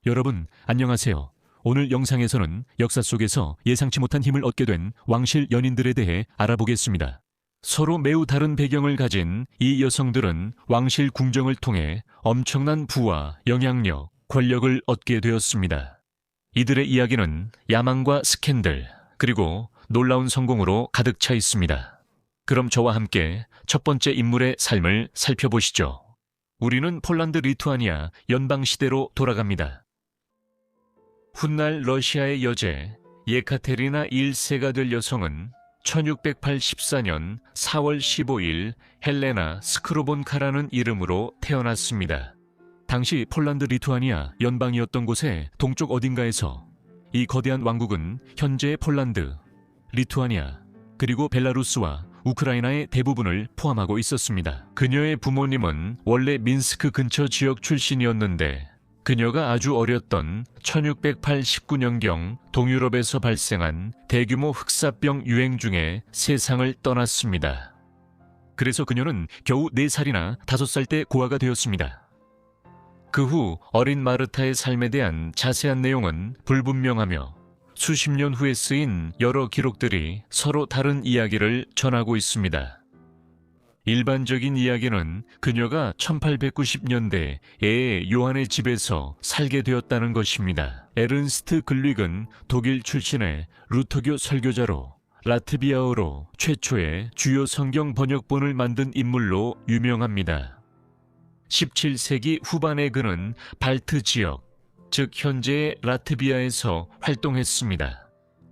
여러분, 안녕하세요. 오늘 영상에서는 역사 속에서 예상치 못한 힘을 얻게 된 왕실 연인들에 대해 알아보겠습니다. 서로 매우 다른 배경을 가진 이 여성들은 왕실 궁정을 통해 엄청난 부와 영향력, 권력을 얻게 되었습니다. 이들의 이야기는 야망과 스캔들, 그리고 놀라운 성공으로 가득 차 있습니다. 그럼 저와 함께 첫 번째 인물의 삶을 살펴보시죠. 우리는 폴란드 리투아니아 연방시대로 돌아갑니다. 훗날 러시아의 여제 예카테리나 1세가 될 여성은 1684년 4월 15일 헬레나 스크로본카라는 이름으로 태어났습니다. 당시 폴란드 리투아니아 연방이었던 곳의 동쪽 어딘가에서 이 거대한 왕국은 현재의 폴란드, 리투아니아, 그리고 벨라루스와 우크라이나의 대부분을 포함하고 있었습니다. 그녀의 부모님은 원래 민스크 근처 지역 출신이었는데 그녀가 아주 어렸던 1689년경 동유럽에서 발생한 대규모 흑사병 유행 중에 세상을 떠났습니다. 그래서 그녀는 겨우 4살이나 5살 때 고아가 되었습니다. 그 후 어린 마르타의 삶에 대한 자세한 내용은 불분명하며 수십 년 후에 쓰인 여러 기록들이 서로 다른 이야기를 전하고 있습니다. 일반적인 이야기는 그녀가 1890년대 애 요한의 집에서 살게 되었다는 것입니다. 에른스트 글릭은 독일 출신의 루터교 설교자로 라트비아어로 최초의 주요 성경 번역본을 만든 인물로 유명합니다. 17세기 후반에 그는 발트 지역, 즉 현재의 라트비아에서 활동했습니다.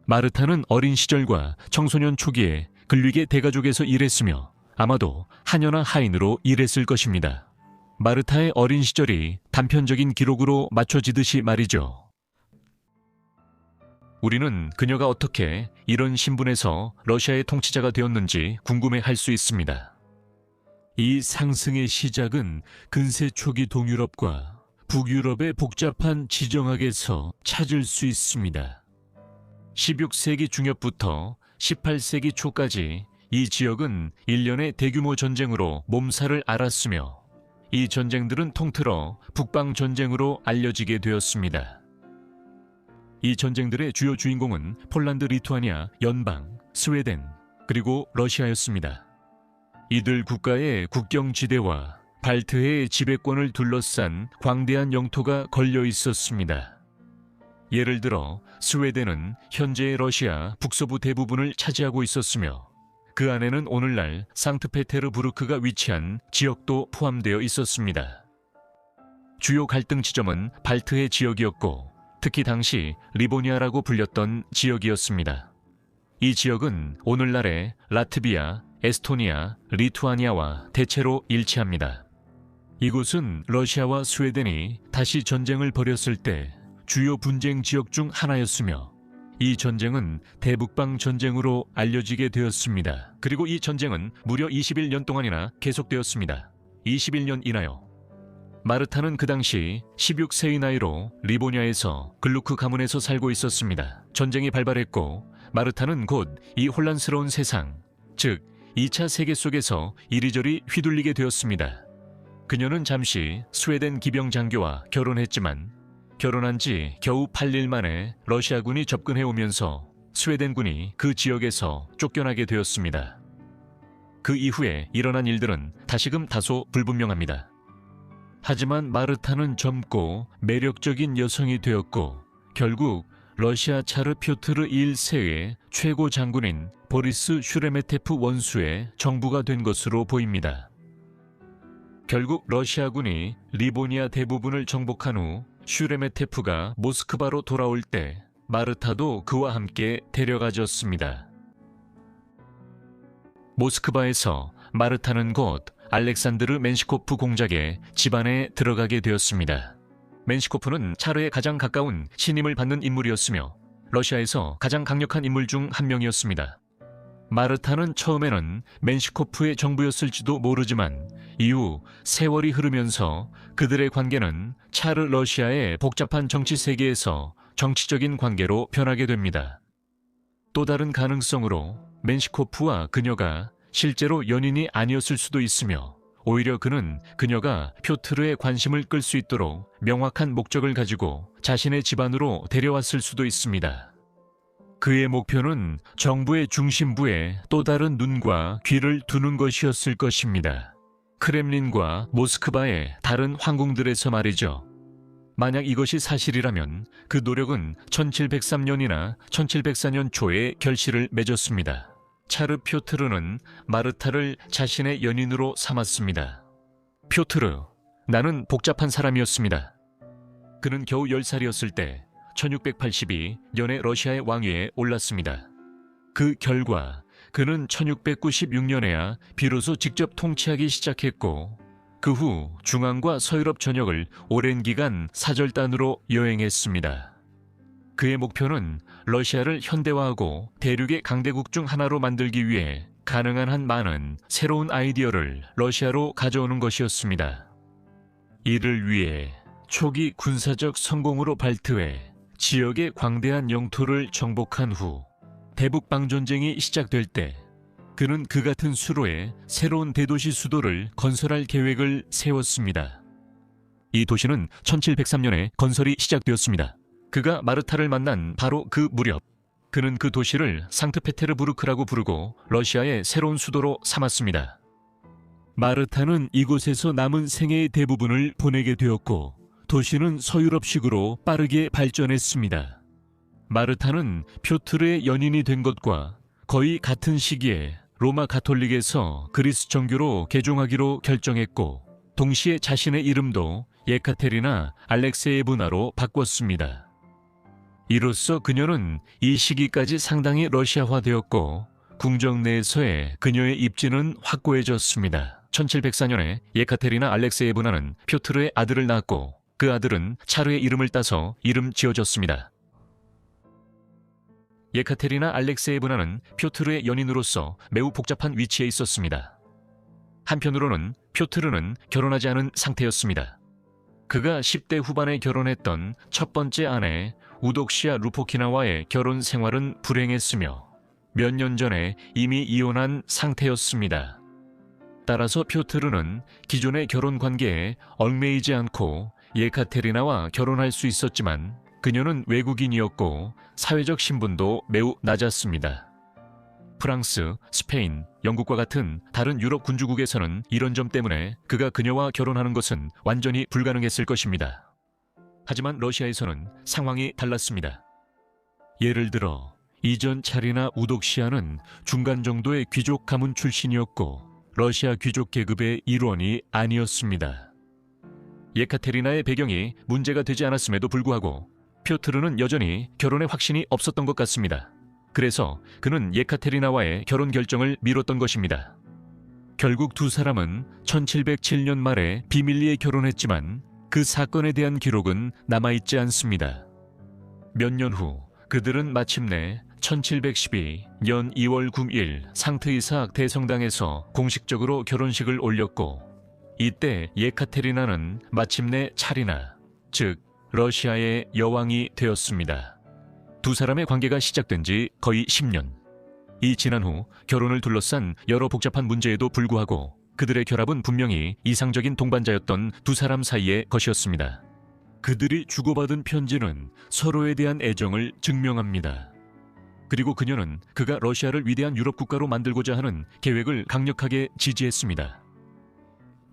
마르타는 어린 시절과 청소년 초기에 글릭의 대가족에서 일했으며 아마도 하녀나 하인으로 일했을 것입니다. 마르타의 어린 시절이 단편적인 기록으로 맞춰지듯이 말이죠. 우리는 그녀가 어떻게 이런 신분에서 러시아의 통치자가 되었는지 궁금해할 수 있습니다. 이 상승의 시작은 근세 초기 동유럽과 북유럽의 복잡한 지정학에서 찾을 수 있습니다. 16세기 중엽부터 18세기 초까지 이 지역은 일련의 대규모 전쟁으로 몸살을 앓았으며 이 전쟁들은 통틀어 북방전쟁으로 알려지게 되었습니다. 이 전쟁들의 주요 주인공은 폴란드 리투아니아 연방, 스웨덴, 그리고 러시아였습니다. 이들 국가의 국경지대와 발트해의 지배권을 둘러싼 광대한 영토가 걸려 있었습니다. 예를 들어 스웨덴은 현재의 러시아 북서부 대부분을 차지하고 있었으며 그 안에는 오늘날 상트페테르부르크가 위치한 지역도 포함되어 있었습니다. 주요 갈등 지점은 발트해 지역이었고 특히 당시 리보니아라고 불렸던 지역이었습니다. 이 지역은 오늘날의 라트비아, 에스토니아, 리투아니아와 대체로 일치합니다. 이곳은 러시아와 스웨덴이 다시 전쟁을 벌였을 때 주요 분쟁 지역 중 하나였으며 이 전쟁은 대북방 전쟁으로 알려지게 되었습니다. 그리고 이 전쟁은 무려 21년 동안이나 계속되었습니다. 21년이나요. 마르타는 그 당시 16세의 나이로 리보니아에서 글루크 가문에서 살고 있었습니다. 전쟁이 발발했고 마르타는 곧 이 혼란스러운 세상, 즉 2차 세계 속에서 이리저리 휘둘리게 되었습니다. 그녀는 잠시 스웨덴 기병 장교와 결혼했지만 결혼한 지 겨우 8일 만에 러시아군이 접근해 오면서 스웨덴군이 그 지역에서 쫓겨나게 되었습니다. 그 이후에 일어난 일들은 다시금 다소 불분명합니다. 하지만 마르타는 젊고 매력적인 여성이 되었고 결국 러시아 차르 표트르 1세의 최고 장군인 보리스 슈레메테프 원수의 정부가 된 것으로 보입니다. 결국 러시아군이 리보니아 대부분을 정복한 후 슈레메테프가 모스크바로 돌아올 때 마르타도 그와 함께 데려가졌습니다. 모스크바에서 마르타는 곧 알렉산드르 멘시코프 공작의 집안에 들어가게 되었습니다. 멘시코프는 차르에 가장 가까운 신임을 받는 인물이었으며 러시아에서 가장 강력한 인물 중 한 명이었습니다. 마르타는 처음에는 멘시코프의 정부였을지도 모르지만 이후 세월이 흐르면서 그들의 관계는 차르 러시아의 복잡한 정치 세계에서 정치적인 관계로 변하게 됩니다. 또 다른 가능성으로 멘시코프와 그녀가 실제로 연인이 아니었을 수도 있으며 오히려 그는 그녀가 표트르의 관심을 끌 수 있도록 명확한 목적을 가지고 자신의 집안으로 데려왔을 수도 있습니다. 그의 목표는 정부의 중심부에 또 다른 눈과 귀를 두는 것이었을 것입니다. 크렘린과 모스크바의 다른 황궁들에서 말이죠. 만약 이것이 사실이라면 그 노력은 1703년이나 1704년 초에 결실을 맺었습니다. 차르 표트르는 마르타를 자신의 연인으로 삼았습니다. 표트르, 나는 복잡한 사람이었습니다. 그는 겨우 10살이었을 때 1682년에 러시아의 왕위에 올랐습니다. 그 결과 그는 1696년에야 비로소 직접 통치하기 시작했고 그 후 중앙과 서유럽 전역을 오랜 기간 사절단으로 여행했습니다. 그의 목표는 러시아를 현대화하고 대륙의 강대국 중 하나로 만들기 위해 가능한 한 많은 새로운 아이디어를 러시아로 가져오는 것이었습니다. 이를 위해 초기 군사적 성공으로 발트해 지역의 광대한 영토를 정복한 후 대북방전쟁이 시작될 때 그는 그 같은 수로에 새로운 대도시 수도를 건설할 계획을 세웠습니다. 이 도시는 1703년에 건설이 시작되었습니다. 그가 마르타를 만난 바로 그 무렵 그는 그 도시를 상트페테르부르크라고 부르고 러시아의 새로운 수도로 삼았습니다. 마르타는 이곳에서 남은 생애의 대부분을 보내게 되었고 도시는 서유럽식으로 빠르게 발전했습니다. 마르타는 표트르의 연인이 된 것과 거의 같은 시기에 로마 가톨릭에서 그리스 정교로 개종하기로 결정했고 동시에 자신의 이름도 예카테리나 알렉세예브나로 바꿨습니다. 이로써 그녀는 이 시기까지 상당히 러시아화되었고 궁정 내에서의 그녀의 입지는 확고해졌습니다. 1704년에 예카테리나 알렉세예브나는 표트르의 아들을 낳았고 그 아들은 차르의 이름을 따서 이름 지어줬습니다. 예카테리나 알렉세예브나는 표트르의 연인으로서 매우 복잡한 위치에 있었습니다. 한편으로는 표트르는 결혼하지 않은 상태였습니다. 그가 10대 후반에 결혼했던 첫 번째 아내 우독시아 루포키나와의 결혼 생활은 불행했으며 몇 년 전에 이미 이혼한 상태였습니다. 따라서 표트르는 기존의 결혼 관계에 얽매이지 않고 예카테리나와 결혼할 수 있었지만 그녀는 외국인이었고 사회적 신분도 매우 낮았습니다. 프랑스, 스페인, 영국과 같은 다른 유럽 군주국에서는 이런 점 때문에 그가 그녀와 결혼하는 것은 완전히 불가능했을 것입니다. 하지만 러시아에서는 상황이 달랐습니다. 예를 들어 이전 차리나 우독시아는 중간 정도의 귀족 가문 출신이었고 러시아 귀족 계급의 일원이 아니었습니다. 예카테리나의 배경이 문제가 되지 않았음에도 불구하고 표트르는 여전히 결혼에 확신이 없었던 것 같습니다. 그래서 그는 예카테리나와의 결혼 결정을 미뤘던 것입니다. 결국 두 사람은 1707년 말에 비밀리에 결혼했지만 그 사건에 대한 기록은 남아있지 않습니다. 몇 년 후 그들은 마침내 1712년 2월 9일 상트 이삭 대성당에서 공식적으로 결혼식을 올렸고 이때 예카테리나는 마침내 차리나, 즉 러시아의 여왕이 되었습니다. 두 사람의 관계가 시작된 지 거의 10년. 이 지난 후 결혼을 둘러싼 여러 복잡한 문제에도 불구하고 그들의 결합은 분명히 이상적인 동반자였던 두 사람 사이의 것이었습니다. 그들이 주고받은 편지는 서로에 대한 애정을 증명합니다. 그리고 그녀는 그가 러시아를 위대한 유럽 국가로 만들고자 하는 계획을 강력하게 지지했습니다.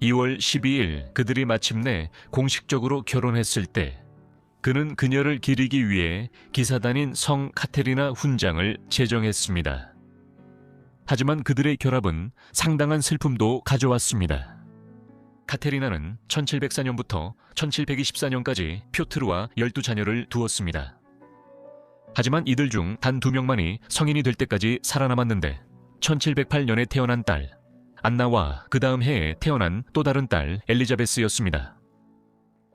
2월 12일 그들이 마침내 공식적으로 결혼했을 때 그는 그녀를 기리기 위해 기사단인 성 카테리나 훈장을 제정했습니다. 하지만 그들의 결합은 상당한 슬픔도 가져왔습니다. 카테리나는 1704년부터 1724년까지 표트르와 12자녀를 두었습니다. 하지만 이들 중 단 2명만이 성인이 될 때까지 살아남았는데 1708년에 태어난 딸 안나와 그 다음 해에 태어난 또 다른 딸 엘리자베스였습니다.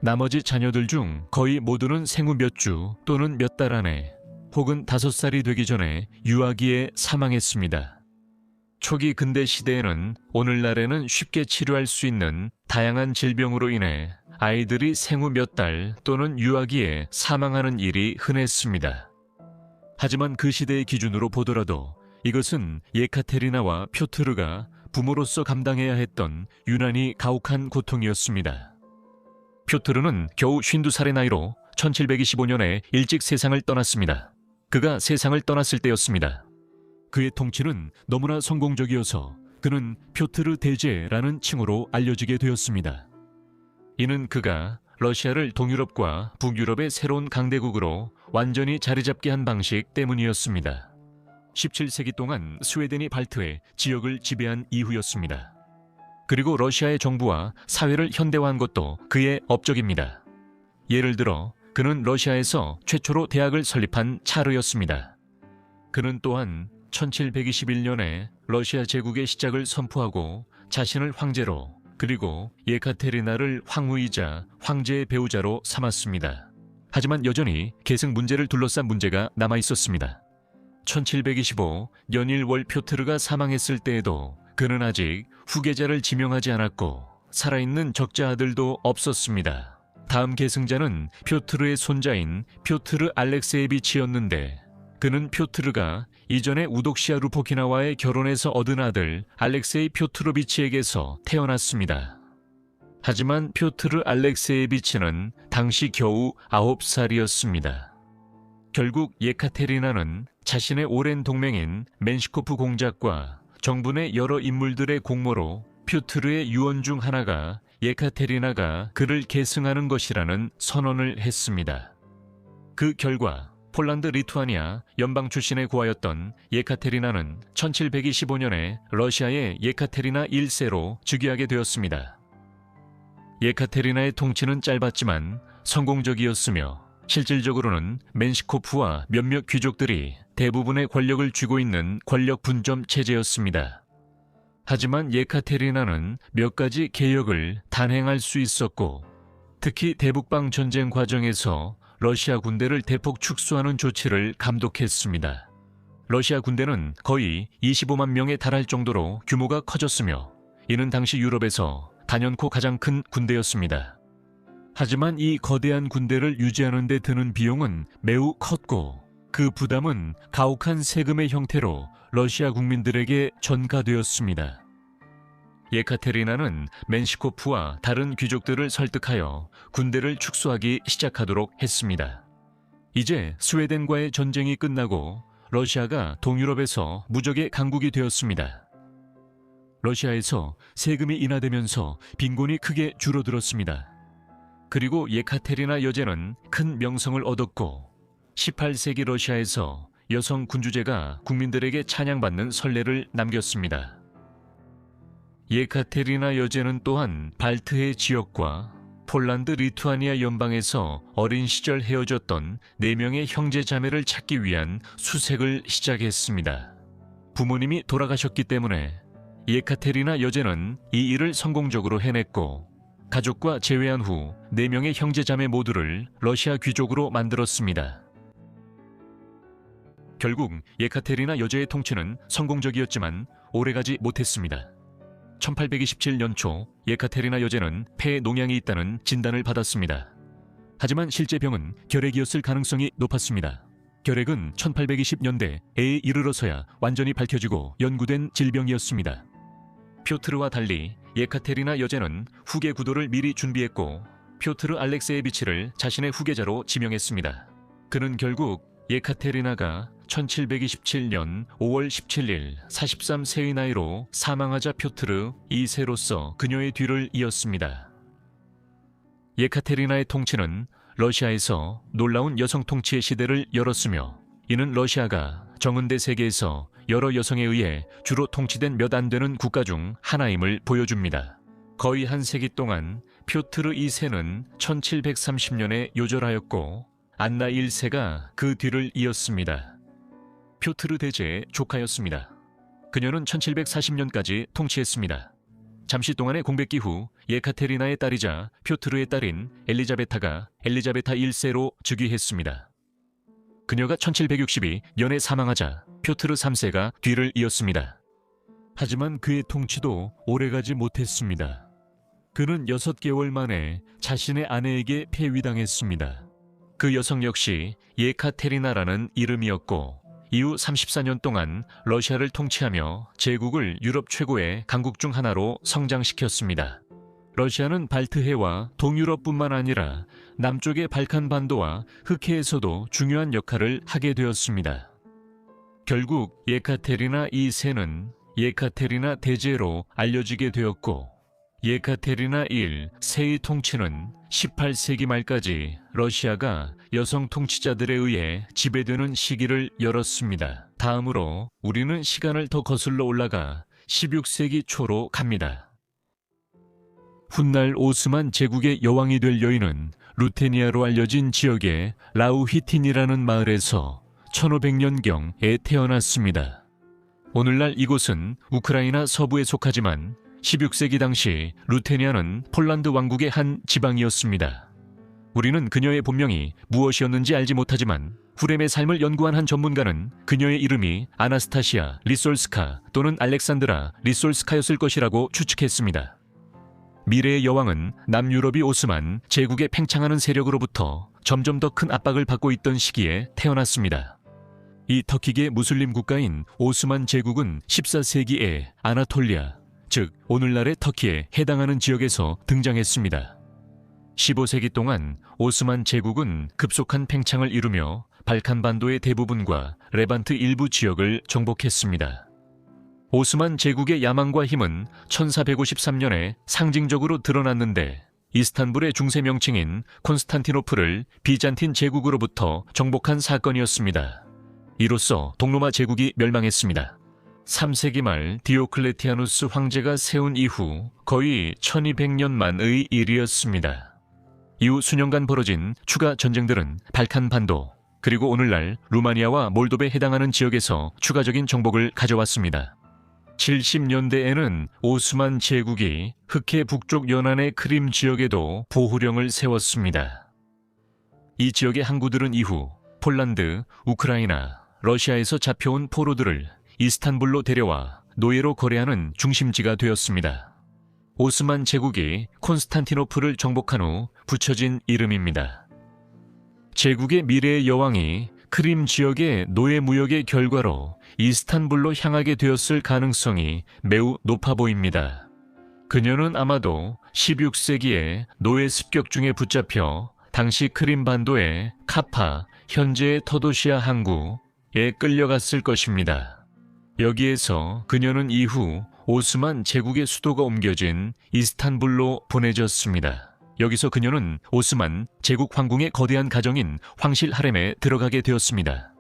나머지 자녀들 중 거의 모두는 생후 몇 주 또는 몇 달 안에 혹은 5살이 되기 전에 유아기에 사망했습니다. 초기 근대 시대에는 오늘날에는 쉽게 치료할 수 있는 다양한 질병으로 인해 아이들이 생후 몇 달 또는 유아기에 사망하는 일이 흔했습니다. 하지만 그 시대의 기준으로 보더라도 이것은 예카테리나와 표트르가 부모로서 감당해야 했던 유난히 가혹한 고통이었습니다. 표트르는 겨우 52살의 나이로 1725년에 일찍 세상을 떠났습니다. 그가 세상을 떠났을 때였습니다. 그의 통치는 너무나 성공적이어서 그는 표트르 대제라는 칭호로 알려지게 되었습니다. 이는 그가 러시아를 동유럽과 북유럽의 새로운 강대국으로 완전히 자리잡게 한 방식 때문이었습니다. 17세기 동안 스웨덴이 발트해 지역을 지배한 이후였습니다. 그리고 러시아의 정부와 사회를 현대화한 것도 그의 업적입니다. 예를 들어 그는 러시아에서 최초로 대학을 설립한 차르였습니다. 그는 또한 1721년에 러시아 제국의 시작을 선포하고 자신을 황제로 그리고 예카테리나를 황후이자 황제의 배우자로 삼았습니다. 하지만 여전히 계승 문제를 둘러싼 문제가 남아 있었습니다. 1725 연일월 표트르가 사망했을 때에도 그는 아직 후계자를 지명하지 않았고 살아있는 적자 아들도 없었습니다. 다음 계승자는 표트르의 손자인 표트르 알렉세예비치였는데 그는 표트르가 이전에 우독시아 루포키나와의 결혼해서 얻은 아들 알렉세이 표트로비치에게서 태어났습니다. 하지만 표트르 알렉세예비치는 당시 겨우 9살이었습니다. 결국 예카테리나는 자신의 오랜 동맹인 멘시코프 공작과 정부 내 여러 인물들의 공모로 표트르의 유언 중 하나가 예카테리나가 그를 계승하는 것이라는 선언을 했습니다. 그 결과 폴란드 리투아니아 연방 출신의 고아였던 예카테리나는 1725년에 러시아의 예카테리나 1세로 즉위하게 되었습니다. 예카테리나의 통치는 짧았지만 성공적이었으며 실질적으로는 멘시코프와 몇몇 귀족들이 대부분의 권력을 쥐고 있는 권력 분점 체제였습니다. 하지만 예카테리나는 몇 가지 개혁을 단행할 수 있었고 특히 대북방 전쟁 과정에서 러시아 군대를 대폭 축소하는 조치를 감독했습니다. 러시아 군대는 거의 25만 명에 달할 정도로 규모가 커졌으며 이는 당시 유럽에서 단연코 가장 큰 군대였습니다. 하지만 이 거대한 군대를 유지하는 데 드는 비용은 매우 컸고 그 부담은 가혹한 세금의 형태로 러시아 국민들에게 전가되었습니다. 예카테리나는 멘시코프와 다른 귀족들을 설득하여 군대를 축소하기 시작하도록 했습니다. 이제 스웨덴과의 전쟁이 끝나고 러시아가 동유럽에서 무적의 강국이 되었습니다. 러시아에서 세금이 인하되면서 빈곤이 크게 줄어들었습니다. 그리고 예카테리나 여제는 큰 명성을 얻었고 18세기 러시아에서 여성 군주제가 국민들에게 찬양받는 선례를 남겼습니다. 예카테리나 여제는 또한 발트해 지역과 폴란드 리투아니아 연방에서 어린 시절 헤어졌던 4명의 형제 자매를 찾기 위한 수색을 시작했습니다. 부모님이 돌아가셨기 때문에 예카테리나 여제는 이 일을 성공적으로 해냈고 가족과 제외한 후 4명의 형제 자매 모두를 러시아 귀족으로 만들었습니다. 결국 예카테리나 여제의 통치는 성공적이었지만 오래가지 못했습니다. 1827년 초 예카테리나 여제는 폐에 농양이 있다는 진단을 받았습니다. 하지만 실제 병은 결핵이었을 가능성이 높았습니다. 결핵은 1820년대에 이르러서야 완전히 밝혀지고 연구된 질병이었습니다. 표트르와 달리 예카테리나 여제는 후계 구도를 미리 준비했고 표트르 알렉세예비치를 자신의 후계자로 지명했습니다. 그는 결국 예카테리나가 1727년 5월 17일 43세의 나이로 사망하자 표트르 2세로서 그녀의 뒤를 이었습니다. 예카테리나의 통치는 러시아에서 놀라운 여성 통치의 시대를 열었으며 이는 러시아가 정은대 세계에서 여러 여성에 의해 주로 통치된 몇 안 되는 국가 중 하나임을 보여줍니다. 거의 한 세기 동안 표트르 2세는 1730년에 요절하였고 안나 1세가 그 뒤를 이었습니다. 표트르 대제의 조카였습니다. 그녀는 1740년까지 통치했습니다. 잠시 동안의 공백기 후 예카테리나의 딸이자 표트르의 딸인 엘리자베타가 엘리자베타 1세로 즉위했습니다. 그녀가 1762년에 사망하자 표트르 3세가 뒤를 이었습니다. 하지만 그의 통치도 오래가지 못했습니다. 그는 6개월 만에 자신의 아내에게 폐위당했습니다. 그 여성 역시 예카테리나라는 이름이었고 이후 34년 동안 러시아를 통치하며 제국을 유럽 최고의 강국 중 하나로 성장시켰습니다. 러시아는 발트해와 동유럽뿐만 아니라 남쪽의 발칸반도와 흑해에서도 중요한 역할을 하게 되었습니다. 결국 예카테리나 2세는 예카테리나 대제로 알려지게 되었고, 예카테리나 1세의 통치는 18세기 말까지 러시아가 여성 통치자들에 의해 지배되는 시기를 열었습니다. 다음으로 우리는 시간을 더 거슬러 올라가 16세기 초로 갑니다. 훗날 오스만 제국의 여왕이 될 여인은 루테니아로 알려진 지역의 라우히틴이라는 마을에서 1500년경에 태어났습니다. 오늘날 이곳은 우크라이나 서부에 속하지만 16세기 당시 루테니아는 폴란드 왕국의 한 지방이었습니다. 우리는 그녀의 본명이 무엇이었는지 알지 못하지만 후렘의 삶을 연구한 한 전문가는 그녀의 이름이 아나스타시아 리솔스카 또는 알렉산드라 리솔스카였을 것이라고 추측했습니다. 미래의 여왕은 남유럽이 오스만 제국의 팽창하는 세력으로부터 점점 더 큰 압박을 받고 있던 시기에 태어났습니다. 이 터키계 무슬림 국가인 오스만 제국은 14세기에 아나톨리아, 즉 오늘날의 터키에 해당하는 지역에서 등장했습니다. 15세기 동안 오스만 제국은 급속한 팽창을 이루며 발칸반도의 대부분과 레반트 일부 지역을 정복했습니다. 오스만 제국의 야망과 힘은 1453년에 상징적으로 드러났는데 이스탄불의 중세 명칭인 콘스탄티노플을 비잔틴 제국으로부터 정복한 사건이었습니다. 이로써 동로마 제국이 멸망했습니다. 3세기 말 디오클레티아누스 황제가 세운 이후 거의 1200년 만의 일이었습니다. 이후 수년간 벌어진 추가 전쟁들은 발칸반도, 그리고 오늘날 루마니아와 몰도베에 해당하는 지역에서 추가적인 정복을 가져왔습니다. 70년대에는 오스만 제국이 흑해 북쪽 연안의 크림 지역에도 보호령을 세웠습니다. 이 지역의 항구들은 이후 폴란드, 우크라이나, 러시아에서 잡혀온 포로들을 이스탄불로 데려와 노예로 거래하는 중심지가 되었습니다. 오스만 제국이 콘스탄티노플을 정복한 후 붙여진 이름입니다. 제국의 미래의 여왕이 크림 지역의 노예 무역의 결과로 이스탄불로 향하게 되었을 가능성이 매우 높아 보입니다. 그녀는 아마도 16세기에 노예 습격 중에 붙잡혀 당시 크림 반도의 카파, 현재의 터도시아 항구에 끌려갔을 것입니다. 여기에서 그녀는 이후 오스만 제국의 수도가 옮겨진 이스탄불로 보내졌습니다. 여기서 그녀는 오스만 제국 황궁의 거대한 가정인 황실 하렘에 들어가게 되었습니다.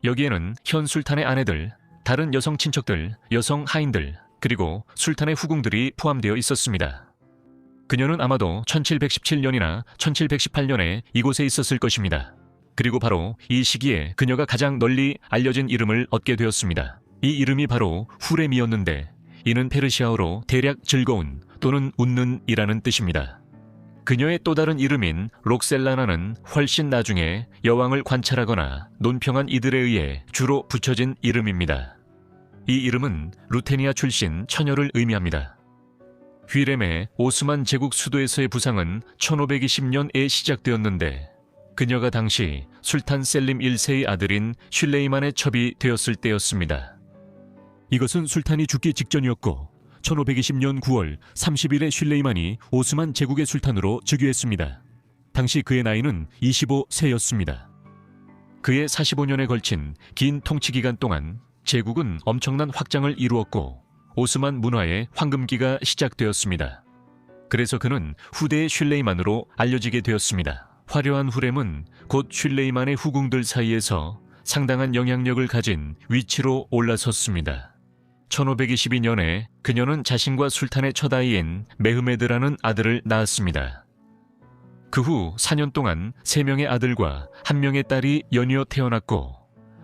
여기에는 현 술탄의 아내들, 다른 여성 친척들, 여성 하인들, 그리고 술탄의 후궁들이 포함되어 있었습니다. 그녀는 아마도 1717년이나 1718년에 이곳에 있었을 것입니다. 그리고 바로 이 시기에 그녀가 가장 널리 알려진 이름을 얻게 되었습니다. 이 이름이 바로 후렘이었는데 이는 페르시아어로 대략 즐거운 또는 웃는 이라는 뜻입니다. 그녀의 또 다른 이름인 록셀라나는 훨씬 나중에 여왕을 관찰하거나 논평한 이들에 의해 주로 붙여진 이름입니다. 이 이름은 루테니아 출신 처녀를 의미합니다. 휘렘의 오스만 제국 수도에서의 부상은 1520년에 시작되었는데 그녀가 당시 술탄 셀림 1세의 아들인 슐레이만의 첩이 되었을 때였습니다. 이것은 술탄이 죽기 직전이었고 1520년 9월 30일에 슐레이만이 오스만 제국의 술탄으로 즉위했습니다. 당시 그의 나이는 25세였습니다. 그의 45년에 걸친 긴 통치 기간 동안 제국은 엄청난 확장을 이루었고 오스만 문화의 황금기가 시작되었습니다. 그래서 그는 후대의 슐레이만으로 알려지게 되었습니다. 화려한 후렘은 곧 슐레이만의 후궁들 사이에서 상당한 영향력을 가진 위치로 올라섰습니다. 1522년에 그녀는 자신과 술탄의 첫아이인 메흐메드라는 아들을 낳았습니다. 그 후 4년 동안 3명의 아들과 1명의 딸이 연이어 태어났고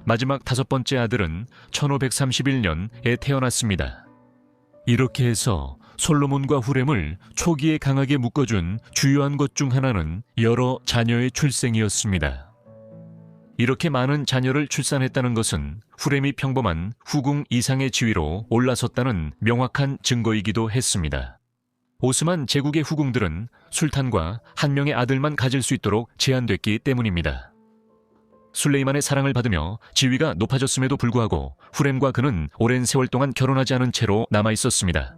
마지막 5번째 아들은 1531년에 태어났습니다. 이렇게 해서 솔로몬과 후렘을 초기에 강하게 묶어준 주요한 것 중 하나는 여러 자녀의 출생이었습니다. 이렇게 많은 자녀를 출산했다는 것은 후렘이 평범한 후궁 이상의 지위로 올라섰다는 명확한 증거이기도 했습니다. 오스만 제국의 후궁들은 술탄과 1명의 아들만 가질 수 있도록 제한됐기 때문입니다. 술레이만의 사랑을 받으며 지위가 높아졌음에도 불구하고 후렘과 그는 오랜 세월 동안 결혼하지 않은 채로 남아 있었습니다.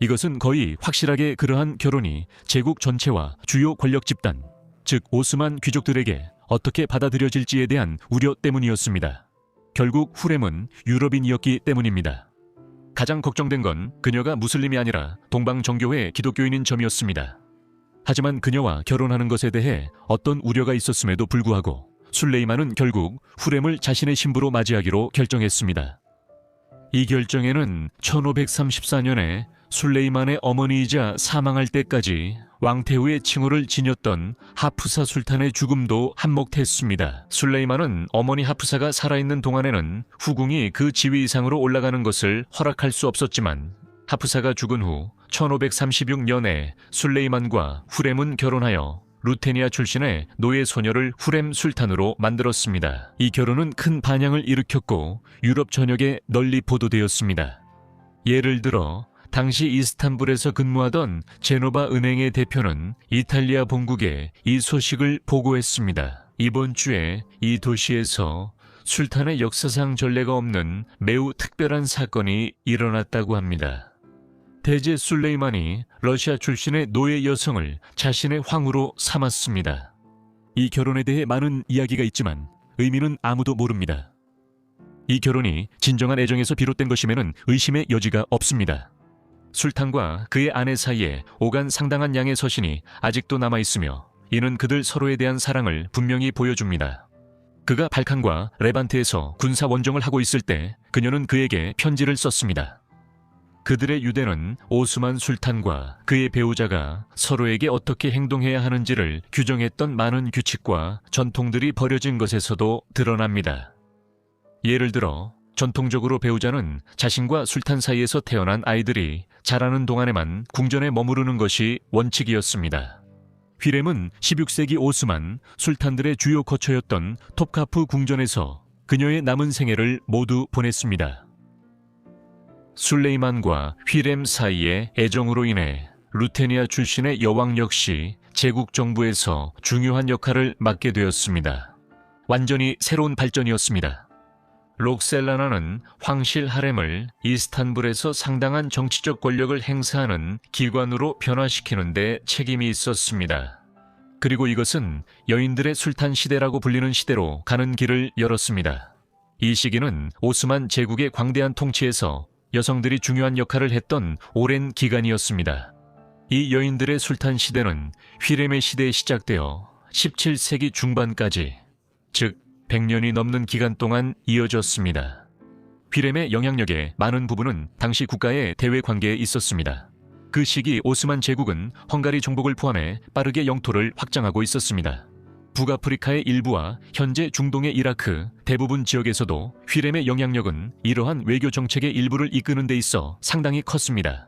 이것은 거의 확실하게 그러한 결혼이 제국 전체와 주요 권력 집단, 즉 오스만 귀족들에게 어떻게 받아들여질지에 대한 우려 때문이었습니다. 결국 후렘은 유럽인이었기 때문입니다. 가장 걱정된 건 그녀가 무슬림이 아니라 동방 정교회 기독교인인 점이었습니다. 하지만 그녀와 결혼하는 것에 대해 어떤 우려가 있었음에도 불구하고 술레이만은 결국 후렘을 자신의 신부로 맞이하기로 결정했습니다. 이 결정에는 1534년에 술레이만의 어머니이자 사망할 때까지 왕태후의 칭호를 지녔던 하프사 술탄의 죽음도 한몫했습니다. 술레이만은 어머니 하프사가 살아있는 동안에는 후궁이 그 지위 이상으로 올라가는 것을 허락할 수 없었지만 하프사가 죽은 후 1536년에 술레이만과 후렘은 결혼하여 루테니아 출신의 노예 소녀를 후렘 술탄으로 만들었습니다. 이 결혼은 큰 반향을 일으켰고 유럽 전역에 널리 보도되었습니다. 예를 들어 당시 이스탄불에서 근무하던 제노바 은행의 대표는 이탈리아 본국에 이 소식을 보고했습니다. 이번 주에 이 도시에서 술탄의 역사상 전례가 없는 매우 특별한 사건이 일어났다고 합니다. 대제 술레이만이 러시아 출신의 노예 여성을 자신의 황후로 삼았습니다. 이 결혼에 대해 많은 이야기가 있지만 의미는 아무도 모릅니다. 이 결혼이 진정한 애정에서 비롯된 것임에는 의심의 여지가 없습니다. 술탄과 그의 아내 사이에 오간 상당한 양의 서신이 아직도 남아있으며 이는 그들 서로에 대한 사랑을 분명히 보여줍니다. 그가 발칸과 레반트에서 군사 원정을 하고 있을 때 그녀는 그에게 편지를 썼습니다. 그들의 유대는 오스만 술탄과 그의 배우자가 서로에게 어떻게 행동해야 하는지를 규정했던 많은 규칙과 전통들이 버려진 것에서도 드러납니다. 예를 들어 전통적으로 배우자는 자신과 술탄 사이에서 태어난 아이들이 자라는 동안에만 궁전에 머무르는 것이 원칙이었습니다. 휘렘은 16세기 오스만 술탄들의 주요 거처였던 톱카프 궁전에서 그녀의 남은 생애를 모두 보냈습니다. 술레이만과 휘렘 사이의 애정으로 인해 루테니아 출신의 여왕 역시 제국 정부에서 중요한 역할을 맡게 되었습니다. 완전히 새로운 발전이었습니다. 록셀라나는 황실 하렘을 이스탄불에서 상당한 정치적 권력을 행사하는 기관으로 변화시키는 데 책임이 있었습니다. 그리고 이것은 여인들의 술탄 시대라고 불리는 시대로 가는 길을 열었습니다. 이 시기는 오스만 제국의 광대한 통치에서 여성들이 중요한 역할을 했던 오랜 기간이었습니다. 이 여인들의 술탄 시대는 휘렘의 시대에 시작되어 17세기 중반까지, 즉 100년이 넘는 기간 동안 이어졌습니다. 휘렘의 영향력의 많은 부분은 당시 국가의 대외 관계에 있었습니다. 그 시기 오스만 제국은 헝가리 정복을 포함해 빠르게 영토를 확장하고 있었습니다. 북아프리카의 일부와 현재 중동의 이라크 대부분 지역에서도 휘렘의 영향력은 이러한 외교 정책의 일부를 이끄는 데 있어 상당히 컸습니다.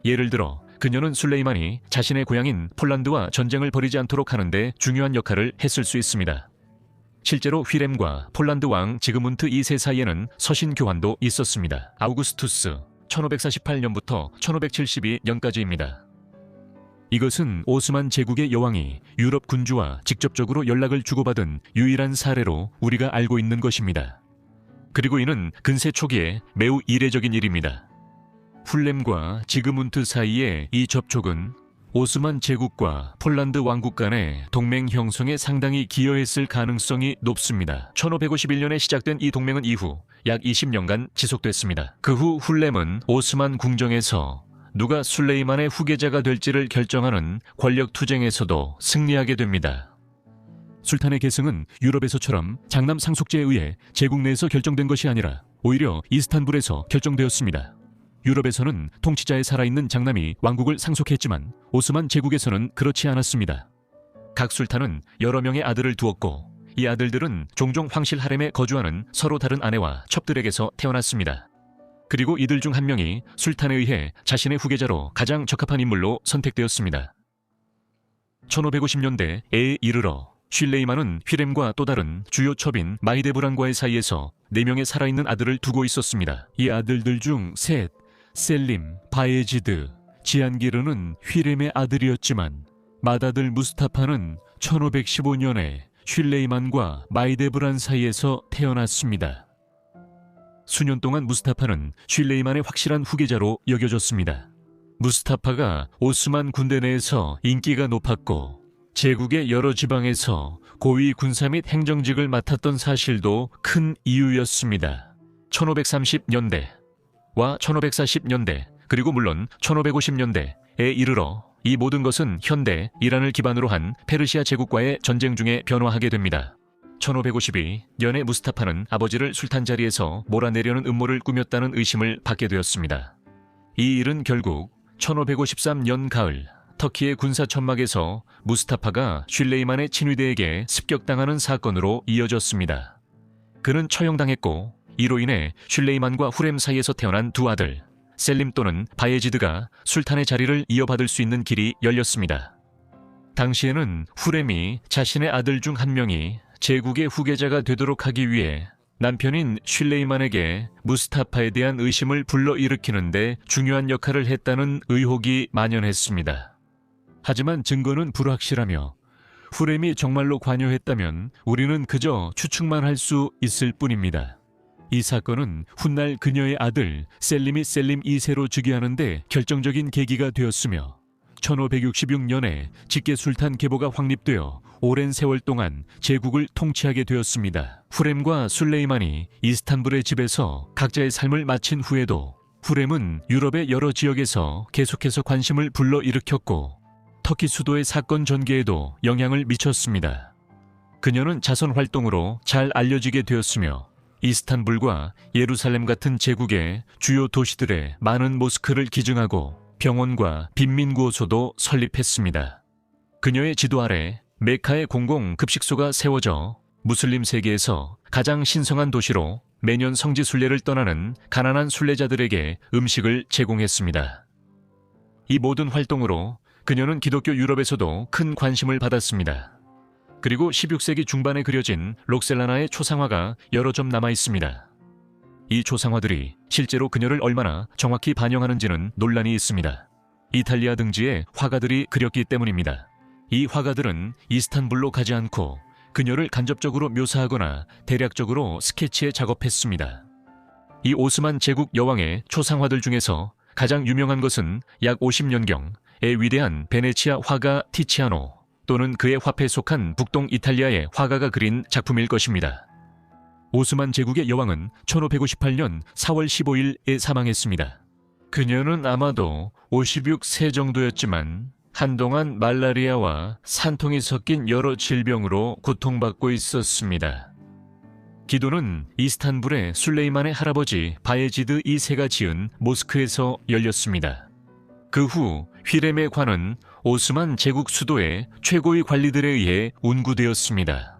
예를 들어 그녀는 술레이만이 자신의 고향인 폴란드와 전쟁을 벌이지 않도록 하는 데 중요한 역할을 했을 수 있습니다. 실제로 휘렘과 폴란드 왕 지그문트 2세 사이에는 서신 교환도 있었습니다. 아우구스투스 1548년부터 1572년까지입니다. 이것은 오스만 제국의 여왕이 유럽 군주와 직접적으로 연락을 주고받은 유일한 사례로 우리가 알고 있는 것입니다. 그리고 이는 근세 초기에 매우 이례적인 일입니다. 훌렘과 지그문트 사이의 이 접촉은 오스만 제국과 폴란드 왕국 간의 동맹 형성에 상당히 기여했을 가능성이 높습니다. 1551년에 시작된 이 동맹은 이후 약 20년간 지속됐습니다. 그 후 훌렘은 오스만 궁정에서 누가 술레이만의 후계자가 될지를 결정하는 권력 투쟁에서도 승리하게 됩니다. 술탄의 계승은 유럽에서처럼 장남 상속제에 의해 제국 내에서 결정된 것이 아니라 오히려 이스탄불에서 결정되었습니다. 유럽에서는 통치자의 살아있는 장남이 왕국을 상속했지만 오스만 제국에서는 그렇지 않았습니다. 각 술탄은 여러 명의 아들을 두었고 이 아들들은 종종 황실 하렘에 거주하는 서로 다른 아내와 첩들에게서 태어났습니다. 그리고 이들 중 한 명이 술탄에 의해 자신의 후계자로 가장 적합한 인물로 선택되었습니다. 1550년대에 이르러 슐레이만은 휘렘과 또 다른 주요 첩인 마히데브란과의 사이에서 4명의 살아있는 아들을 두고 있었습니다. 이 아들들 중 셋, 셀림, 바예지드, 지안기르는 휘렘의 아들이었지만 맏아들 무스타파는 1515년에 슐레이만과 마히데브란 사이에서 태어났습니다. 수년 동안 무스타파는 슐레이만의 확실한 후계자로 여겨졌습니다. 무스타파가 오스만 군대 내에서 인기가 높았고 제국의 여러 지방에서 고위 군사 및 행정직을 맡았던 사실도 큰 이유였습니다. 1530년대와 1540년대 그리고 물론 1550년대에 이르러 이 모든 것은 현대 이란을 기반으로 한 페르시아 제국과의 전쟁 중에 변화하게 됩니다. 1552년에 무스타파는 아버지를 술탄 자리에서 몰아내려는 음모를 꾸몄다는 의심을 받게 되었습니다. 이 일은 결국 1553년 가을 터키의 군사 천막에서 무스타파가 슐레이만의 친위대에게 습격당하는 사건으로 이어졌습니다. 그는 처형당했고 이로 인해 슐레이만과 후렘 사이에서 태어난 두 아들 셀림 또는 바예지드가 술탄의 자리를 이어받을 수 있는 길이 열렸습니다. 당시에는 후렘이 자신의 아들 중 한 명이 제국의 후계자가 되도록 하기 위해 남편인 슐레이만에게 무스타파에 대한 의심을 불러일으키는데 중요한 역할을 했다는 의혹이 만연했습니다. 하지만 증거는 불확실하며 후렘이 정말로 관여했다면 우리는 그저 추측만 할 수 있을 뿐입니다. 이 사건은 훗날 그녀의 아들 셀림이 셀림 2세로 즉위하는데 결정적인 계기가 되었으며 1566년에 직계 술탄 계보가 확립되어 오랜 세월 동안 제국을 통치하게 되었습니다. 후렘과 술레이만이 이스탄불의 집에서 각자의 삶을 마친 후에도 후렘은 유럽의 여러 지역에서 계속해서 관심을 불러일으켰고 터키 수도의 사건 전개에도 영향을 미쳤습니다. 그녀는 자선 활동으로 잘 알려지게 되었으며 이스탄불과 예루살렘 같은 제국의 주요 도시들에 많은 모스크를 기증하고 병원과 빈민구호소도 설립했습니다. 그녀의 지도 아래 메카의 공공 급식소가 세워져 무슬림 세계에서 가장 신성한 도시로 매년 성지 순례를 떠나는 가난한 순례자들에게 음식을 제공했습니다. 이 모든 활동으로 그녀는 기독교 유럽에서도 큰 관심을 받았습니다. 그리고 16세기 중반에 그려진 록셀라나의 초상화가 여러 점 남아 있습니다. 이 초상화들이 실제로 그녀를 얼마나 정확히 반영하는지는 논란이 있습니다. 이탈리아 등지에 화가들이 그렸기 때문입니다. 이 화가들은 이스탄불로 가지 않고 그녀를 간접적으로 묘사하거나 대략적으로 스케치해 작업했습니다. 이 오스만 제국 여왕의 초상화들 중에서 가장 유명한 것은 약 50년경의 위대한 베네치아 화가 티치아노 또는 그의 화폐에 속한 북동 이탈리아의 화가가 그린 작품일 것입니다. 오스만 제국의 여왕은 1558년 4월 15일에 사망했습니다. 그녀는 아마도 56세 정도였지만 한동안 말라리아와 산통이 섞인 여러 질병으로 고통받고 있었습니다. 기도는 이스탄불의 술레이만의 할아버지 바예지드 2세가 지은 모스크에서 열렸습니다. 그 후 휘렘의 관은 오스만 제국 수도의 최고위 관리들에 의해 운구되었습니다.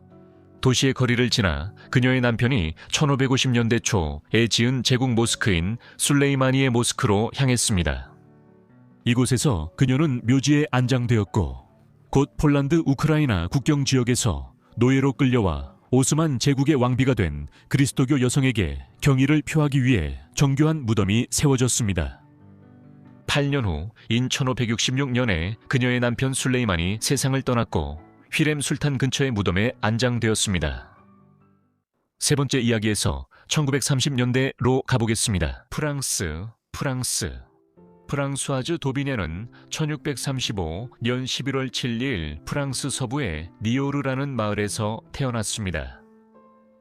도시의 거리를 지나 그녀의 남편이 1550년대 초에 지은 제국 모스크인 술레이마니의 모스크로 향했습니다. 이곳에서 그녀는 묘지에 안장되었고 곧 폴란드 우크라이나 국경 지역에서 노예로 끌려와 오스만 제국의 왕비가 된 그리스도교 여성에게 경의를 표하기 위해 정교한 무덤이 세워졌습니다. 8년 후인 1566년에 그녀의 남편 술레이만이 세상을 떠났고 휘렘 술탄 근처의 무덤에 안장되었습니다. 세 번째 이야기에서 1930년대로 가보겠습니다. 프랑수아즈 도비네는 1635년 11월 7일 프랑스 서부의 니오르라는 마을에서 태어났습니다.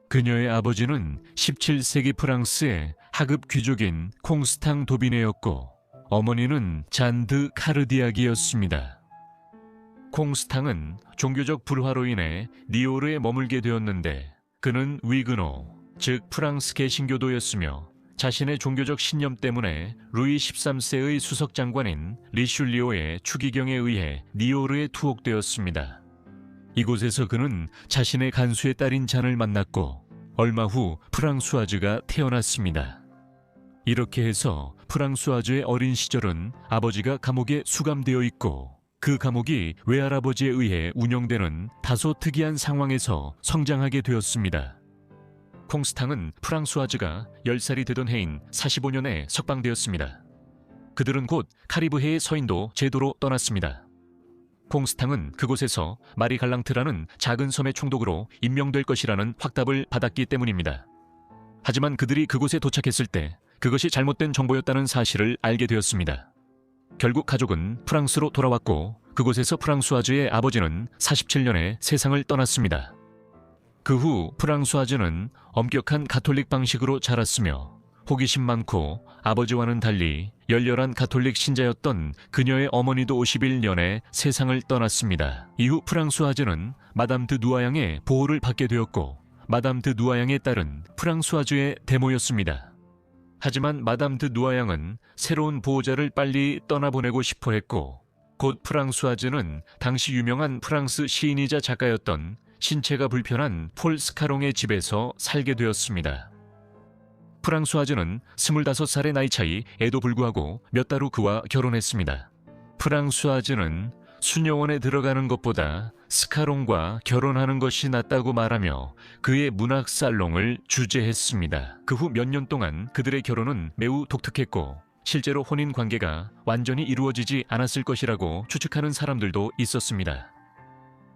그녀의 아버지는 17세기 프랑스의 하급 귀족인 콩스탕 도비네였고 어머니는 잔드 카르디악이었습니다. 콩스탕은 종교적 불화로 인해 니오르에 머물게 되었는데 그는 위그노, 즉 프랑스 개신교도였으며 자신의 종교적 신념 때문에 루이 13세의 수석 장관인 리슐리오의 추기경에 의해 니오르에 투옥되었습니다. 이곳에서 그는 자신의 간수의 딸인 잔을 만났고 얼마 후 프랑수아즈가 태어났습니다. 이렇게 해서 프랑수아즈의 어린 시절은 아버지가 감옥에 수감되어 있고 그 감옥이 외할아버지에 의해 운영되는 다소 특이한 상황에서 성장하게 되었습니다. 콩스탕은 프랑수아즈가 10살이 되던 해인 45년에 석방되었습니다. 그들은 곧 카리브해의 서인도 제도로 떠났습니다. 콩스탕은 그곳에서 마리 갈랑트라는 작은 섬의 총독으로 임명될 것이라는 확답을 받았기 때문입니다. 하지만 그들이 그곳에 도착했을 때 그것이 잘못된 정보였다는 사실을 알게 되었습니다. 결국 가족은 프랑스로 돌아왔고 그곳에서 프랑수아즈의 아버지는 47년에 세상을 떠났습니다. 그 후 프랑수아즈는 엄격한 가톨릭 방식으로 자랐으며 호기심 많고 아버지와는 달리 열렬한 가톨릭 신자였던 그녀의 어머니도 51년에 세상을 떠났습니다. 이후 프랑수아즈는 마담 드 누아양의 보호를 받게 되었고 마담 드 누아양의 딸은 프랑수아즈의 대모였습니다. 하지만 마담 드 누아양은 새로운 보호자를 빨리 떠나보내고 싶어 했고 곧 프랑수아즈는 당시 유명한 프랑스 시인이자 작가였던 신체가 불편한 폴 스카롱의 집에서 살게 되었습니다. 프랑수아즈는 25살의 나이 차이에도 불구하고 몇 달 후 그와 결혼했습니다. 프랑수아즈는 수녀원에 들어가는 것보다 스카롱과 결혼하는 것이 낫다고 말하며 그의 문학 살롱을 주재했습니다. 그 후 몇 년 동안 그들의 결혼은 매우 독특했고 실제로 혼인 관계가 완전히 이루어지지 않았을 것이라고 추측하는 사람들도 있었습니다.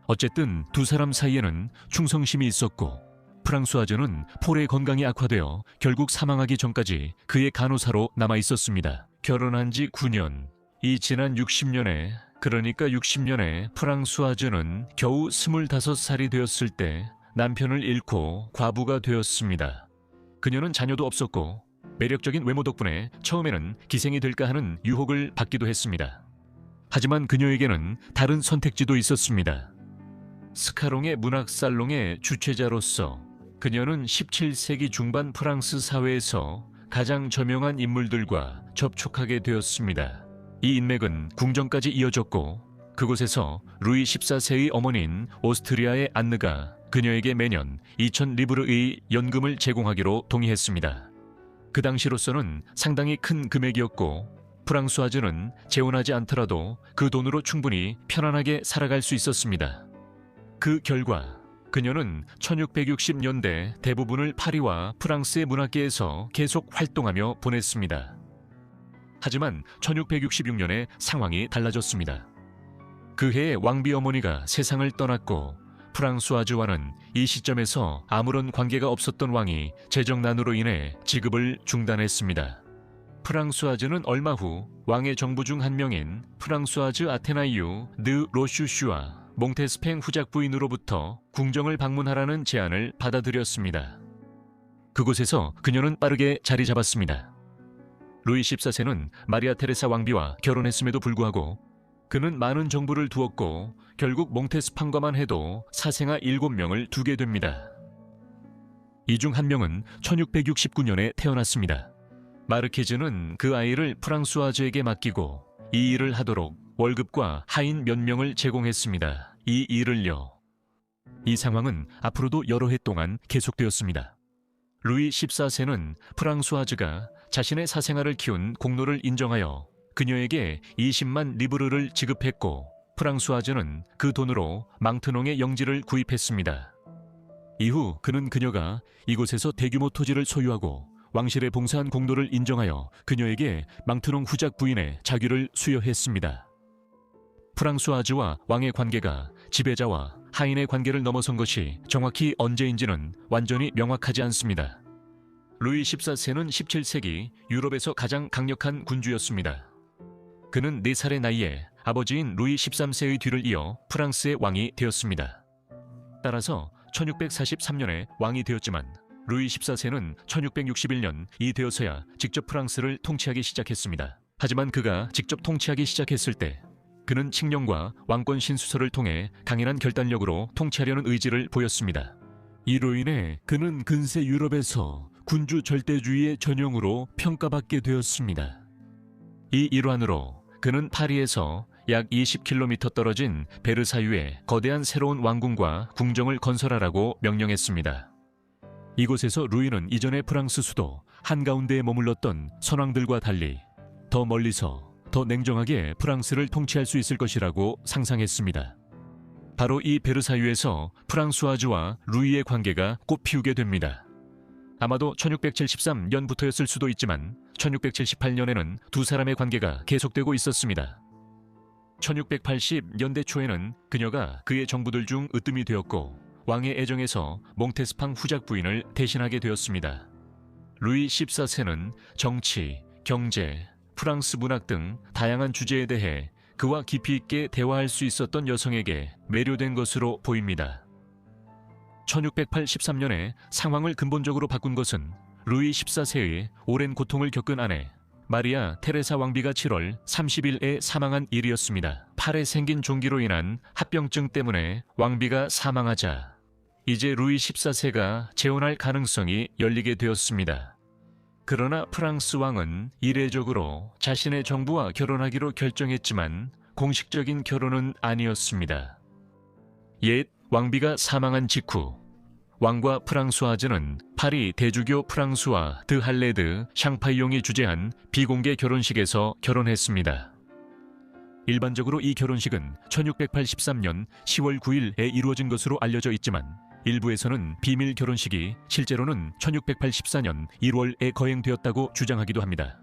어쨌든 두 사람 사이에는 충성심이 있었고 프랑수아즈는 폴의 건강이 악화되어 결국 사망하기 전까지 그의 간호사로 남아 있었습니다. 결혼한 지 9년, 이 지난 60년에 프랑수아즈는 겨우 25살이 되었을 때 남편을 잃고 과부가 되었습니다. 그녀는 자녀도 없었고 매력적인 외모 덕분에 처음에는 기생이 될까 하는 유혹을 받기도 했습니다. 하지만 그녀에게는 다른 선택지도 있었습니다. 스카롱의 문학살롱의 주최자로서 그녀는 17세기 중반 프랑스 사회에서 가장 저명한 인물들과 접촉하게 되었습니다. 이 인맥은 궁정까지 이어졌고 그곳에서 루이 14세의 어머니인 오스트리아의 안느가 그녀에게 매년 2,000리브르의 연금을 제공하기로 동의했습니다. 그 당시로서는 상당히 큰 금액이었고 프랑수아즈는 재혼하지 않더라도 그 돈으로 충분히 편안하게 살아갈 수 있었습니다. 그 결과 그녀는 1660년대 대부분을 파리와 프랑스의 문학계에서 계속 활동하며 보냈습니다. 하지만 1666년에 상황이 달라졌습니다. 그 해에 왕비 어머니가 세상을 떠났고 프랑수아즈와는 이 시점에서 아무런 관계가 없었던 왕이 재정난으로 인해 지급을 중단했습니다. 프랑수아즈는 얼마 후 왕의 정부 중 한 명인 프랑수아즈 아테나이유 드 로슈슈와 몽테스팽 후작 부인으로부터 궁정을 방문하라는 제안을 받아들였습니다. 그곳에서 그녀는 빠르게 자리 잡았습니다. 루이 14세는 마리아 테레사 왕비와 결혼했음에도 불구하고 그는 많은 정보를 두었고 결국 몽테스팡과만 해도 사생아 7명을 두게 됩니다. 이 중 한 명은 1669년에 태어났습니다. 마르키즈는 그 아이를 프랑수아즈에게 맡기고 이 일을 하도록 월급과 하인 몇 명을 제공했습니다. 이 일을요. 이 상황은 앞으로도 여러 해 동안 계속되었습니다. 루이 14세는 프랑수아즈가 자신의 사생아를 키운 공로를 인정하여 그녀에게 20만 리브르를 지급했고 프랑수아즈는 그 돈으로 망트농의 영지를 구입했습니다. 이후 그는 그녀가 이곳에서 대규모 토지를 소유하고 왕실에 봉사한 공로를 인정하여 그녀에게 망트농 후작 부인의 자규를 수여했습니다. 프랑수아즈와 왕의 관계가 지배자와 하인의 관계를 넘어선 것이 정확히 언제인지는 완전히 명확하지 않습니다. 루이 14세는 17세기 유럽에서 가장 강력한 군주였습니다. 그는 4살의 나이에 아버지인 루이 13세의 뒤를 이어 프랑스의 왕이 되었습니다. 따라서 1643년에 왕이 되었지만 루이 14세는 1661년이 되어서야 직접 프랑스를 통치하기 시작했습니다. 하지만 그가 직접 통치하기 시작했을 때 그는 칙령과 왕권 신수설을 통해 강인한 결단력으로 통치하려는 의지를 보였습니다. 이로 인해 그는 근세 유럽에서 군주 절대주의의 전형으로 평가받게 되었습니다. 이 일환으로 그는 파리에서 약 20km 떨어진 베르사유에 거대한 새로운 왕궁과 궁정을 건설하라고 명령했습니다. 이곳에서 루이는 이전의 프랑스 수도 한가운데에 머물렀던 선왕들과 달리 더 멀리서 더 냉정하게 프랑스를 통치할 수 있을 것이라고 상상했습니다. 바로 이 베르사유에서 프랑수아즈와 루이의 관계가 꽃피우게 됩니다. 아마도 1673년부터였을 수도 있지만 1678년에는 두 사람의 관계가 계속되고 있었습니다. 1680년대 초에는 그녀가 그의 정부들 중 으뜸이 되었고 왕의 애정에서 몽테스팡 후작 부인을 대신하게 되었습니다. 루이 14세는 정치, 경제, 프랑스 문학 등 다양한 주제에 대해 그와 깊이 있게 대화할 수 있었던 여성에게 매료된 것으로 보입니다. 1683년에 상황을 근본적으로 바꾼 것은 루이 14세의 오랜 고통을 겪은 아내 마리아 테레사 왕비가 7월 30일에 사망한 일이었습니다. 팔에 생긴 종기로 인한 합병증 때문에 왕비가 사망하자 이제 루이 14세가 재혼할 가능성이 열리게 되었습니다. 그러나 프랑스 왕은 이례적으로 자신의 정부와 결혼하기로 결정했지만 공식적인 결혼은 아니었습니다. 옛 왕비가 사망한 직후 왕과 프랑수아즈는 파리 대주교 프랑수아 드 할레드 샹파이용이 주재한 비공개 결혼식에서 결혼했습니다. 일반적으로 이 결혼식은 1683년 10월 9일에 이루어진 것으로 알려져 있지만 일부에서는 비밀 결혼식이 실제로는 1684년 1월에 거행되었다고 주장하기도 합니다.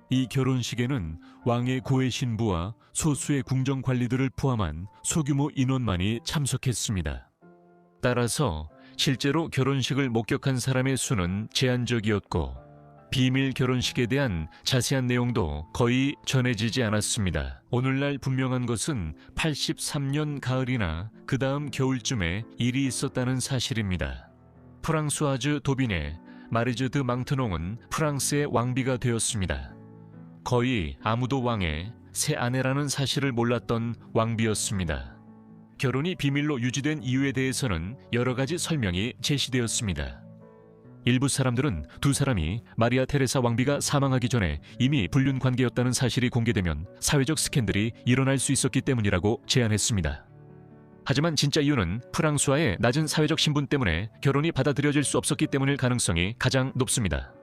이 결혼식에는 왕의 고해 신부와 소수의 궁정 관리들을 포함한 소규모 인원만이 참석했습니다. 따라서 실제로 결혼식을 목격한 사람의 수는 제한적이었고 비밀 결혼식에 대한 자세한 내용도 거의 전해지지 않았습니다. 오늘날 분명한 것은 83년 가을이나 그 다음 겨울쯤에 일이 있었다는 사실입니다. 프랑수아즈 도비네 마리즈 드 망트농은 프랑스의 왕비가 되었습니다. 거의 아무도 왕의 새 아내라는 사실을 몰랐던 왕비였습니다. 결혼이 비밀로 유지된 이유에 대해서는 여러 가지 설명이 제시되었습니다. 일부 사람들은 두 사람이 마리아 테레사 왕비가 사망하기 전에 이미 불륜 관계였다는 사실이 공개되면 사회적 스캔들이 일어날 수 있었기 때문이라고 제안했습니다. 하지만 진짜 이유는 프랑스와의 낮은 사회적 신분 때문에 결혼이 받아들여질 수 없었기 때문일 가능성이 가장 높습니다.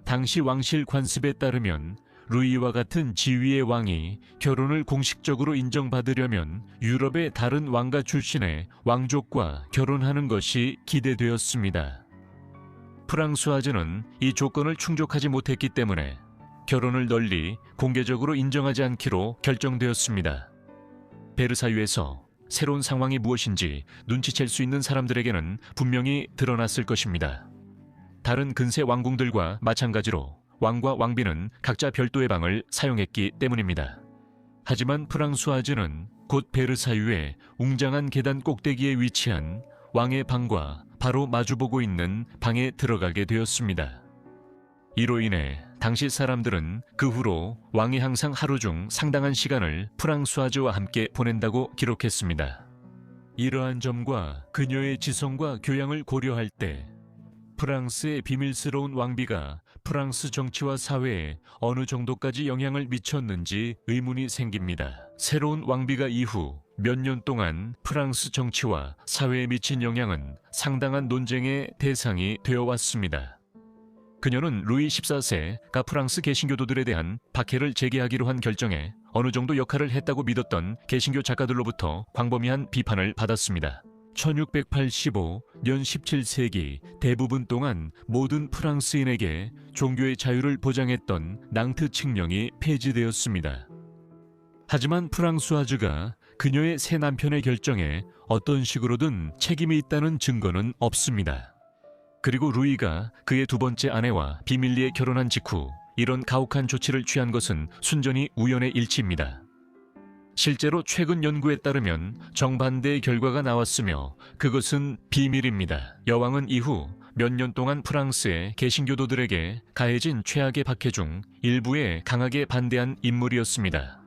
당시 왕실 관습에 따르면 루이와 같은 지위의 왕이 결혼을 공식적으로 인정받으려면 유럽의 다른 왕가 출신의 왕족과 결혼하는 것이 기대되었습니다. 프랑수아즈는 이 조건을 충족하지 못했기 때문에 결혼을 널리 공개적으로 인정하지 않기로 결정되었습니다. 베르사유에서 새로운 상황이 무엇인지 눈치챌 수 있는 사람들에게는 분명히 드러났을 것입니다. 다른 근세 왕궁들과 마찬가지로 왕과 왕비는 각자 별도의 방을 사용했기 때문입니다. 하지만 프랑수아즈는 곧 베르사유의 웅장한 계단 꼭대기에 위치한 왕의 방과 바로 마주보고 있는 방에 들어가게 되었습니다. 이로 인해 당시 사람들은 그 후로 왕이 항상 하루 중 상당한 시간을 프랑수아즈와 함께 보낸다고 기록했습니다. 이러한 점과 그녀의 지성과 교양을 고려할 때 프랑스의 비밀스러운 왕비가 프랑스 정치와 사회에 어느 정도까지 영향을 미쳤는지 의문이 생깁니다. 새로운 왕비가 이후 몇 년 동안 프랑스 정치와 사회에 미친 영향은 상당한 논쟁의 대상이 되어 왔습니다. 그녀는 루이 14세가 프랑스 개신교도들에 대한 박해를 재개하기로 한 결정에 어느 정도 역할을 했다고 믿었던 개신교 작가들로부터 광범위한 비판을 받았습니다. 1685년 17세기 대부분 동안 모든 프랑스인에게 종교의 자유를 보장했던 낭트 칙령이 폐지되었습니다. 하지만 프랑수아즈가 그녀의 새 남편의 결정에 어떤 식으로든 책임이 있다는 증거는 없습니다. 그리고 루이가 그의 두 번째 아내와 비밀리에 결혼한 직후 이런 가혹한 조치를 취한 것은 순전히 우연의 일치입니다. 실제로 최근 연구에 따르면 정반대의 결과가 나왔으며 그것은 비밀입니다. 여왕은 이후 몇 년 동안 프랑스의 개신교도들에게 가해진 최악의 박해 중 일부에 강하게 반대한 인물이었습니다.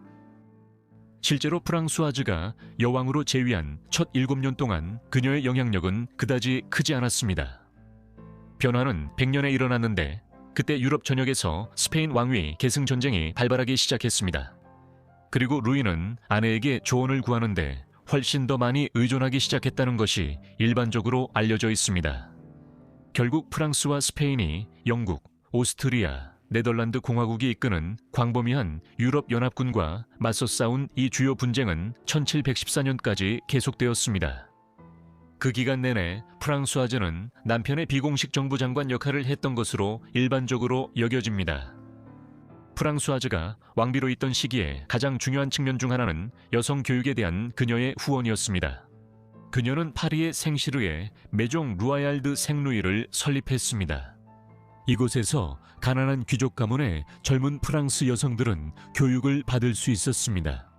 실제로 프랑수아즈가 여왕으로 재위한 첫 7년 동안 그녀의 영향력은 그다지 크지 않았습니다. 변화는 100년에 일어났는데 그때 유럽 전역에서 스페인 왕위 계승 전쟁이 발발하기 시작했습니다. 그리고 루이는 아내에게 조언을 구하는데 훨씬 더 많이 의존하기 시작했다는 것이 일반적으로 알려져 있습니다. 결국 프랑스와 스페인이 영국, 오스트리아, 네덜란드 공화국이 이끄는 광범위한 유럽 연합군과 맞서 싸운 이 주요 분쟁은 1714년까지 계속되었습니다. 그 기간 내내 프랑수아즈는 남편의 비공식 정부 장관 역할을 했던 것으로 일반적으로 여겨집니다. 프랑수아즈가 왕비로 있던 시기에 가장 중요한 측면 중 하나는 여성 교육에 대한 그녀의 후원이었습니다. 그녀는 파리의 생시르에 메종 루아얄 드 생루이를 설립했습니다. 이곳에서 가난한 귀족 가문의 젊은 프랑스 여성들은 교육을 받을 수 있었습니다.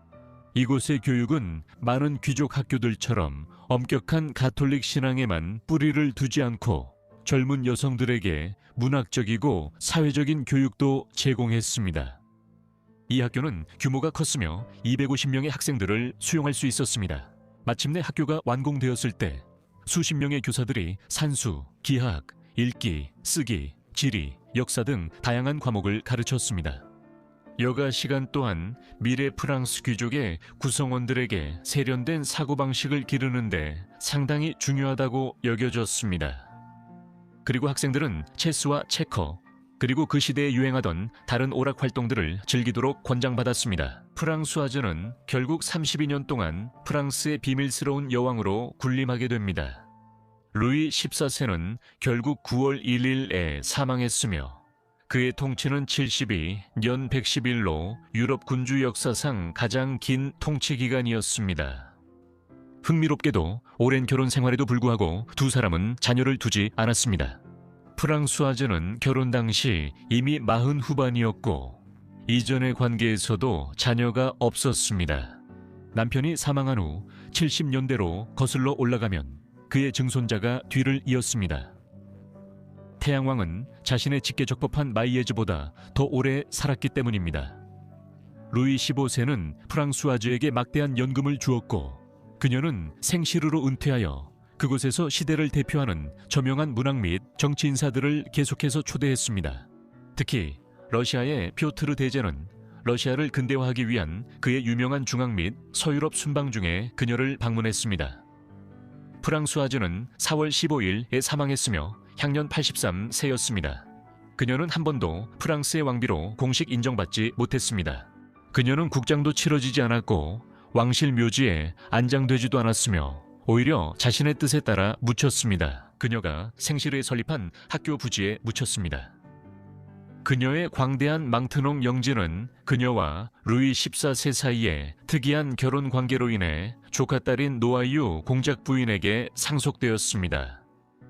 이곳의 교육은 많은 귀족 학교들처럼 엄격한 가톨릭 신앙에만 뿌리를 두지 않고 젊은 여성들에게 문학적이고 사회적인 교육도 제공했습니다. 이 학교는 규모가 컸으며 250명의 학생들을 수용할 수 있었습니다. 마침내 학교가 완공되었을 때 수십 명의 교사들이 산수, 기하학, 읽기, 쓰기, 지리, 역사 등 다양한 과목을 가르쳤습니다. 여가 시간 또한 미래 프랑스 귀족의 구성원들에게 세련된 사고방식을 기르는데 상당히 중요하다고 여겨졌습니다. 그리고 학생들은 체스와 체커, 그리고 그 시대에 유행하던 다른 오락 활동들을 즐기도록 권장받았습니다. 프랑수아즈는 결국 32년 동안 프랑스의 비밀스러운 여왕으로 군림하게 됩니다. 루이 14세는 결국 9월 1일에 사망했으며 그의 통치는 72, 년 111로 유럽 군주 역사상 가장 긴 통치 기간이었습니다. 흥미롭게도 오랜 결혼 생활에도 불구하고 두 사람은 자녀를 두지 않았습니다. 프랑수아즈는 결혼 당시 이미 40 후반이었고 이전의 관계에서도 자녀가 없었습니다. 남편이 사망한 후 70년대로 거슬러 올라가면 그의 증손자가 뒤를 이었습니다. 태양왕은 자신의 직계 적법한 마이예즈보다 더 오래 살았기 때문입니다. 루이 15세는 프랑수아즈에게 막대한 연금을 주었고 그녀는 생시르로 은퇴하여 그곳에서 시대를 대표하는 저명한 문학 및 정치 인사들을 계속해서 초대했습니다. 특히 러시아의 피오트르 대제는 러시아를 근대화하기 위한 그의 유명한 중앙 및 서유럽 순방 중에 그녀를 방문했습니다. 프랑수아즈는 4월 15일에 사망했으며 향년 83세였습니다. 그녀는 한 번도 프랑스의 왕비로 공식 인정받지 못했습니다. 그녀는 국장도 치러지지 않았고 왕실 묘지에 안장되지도 않았으며 오히려 자신의 뜻에 따라 묻혔습니다. 그녀가 생시르에 설립한 학교 부지에 묻혔습니다. 그녀의 광대한 망트농 영지는 그녀와 루이 14세 사이에 특이한 결혼 관계로 인해 조카딸인 노아유 공작 부인에게 상속되었습니다.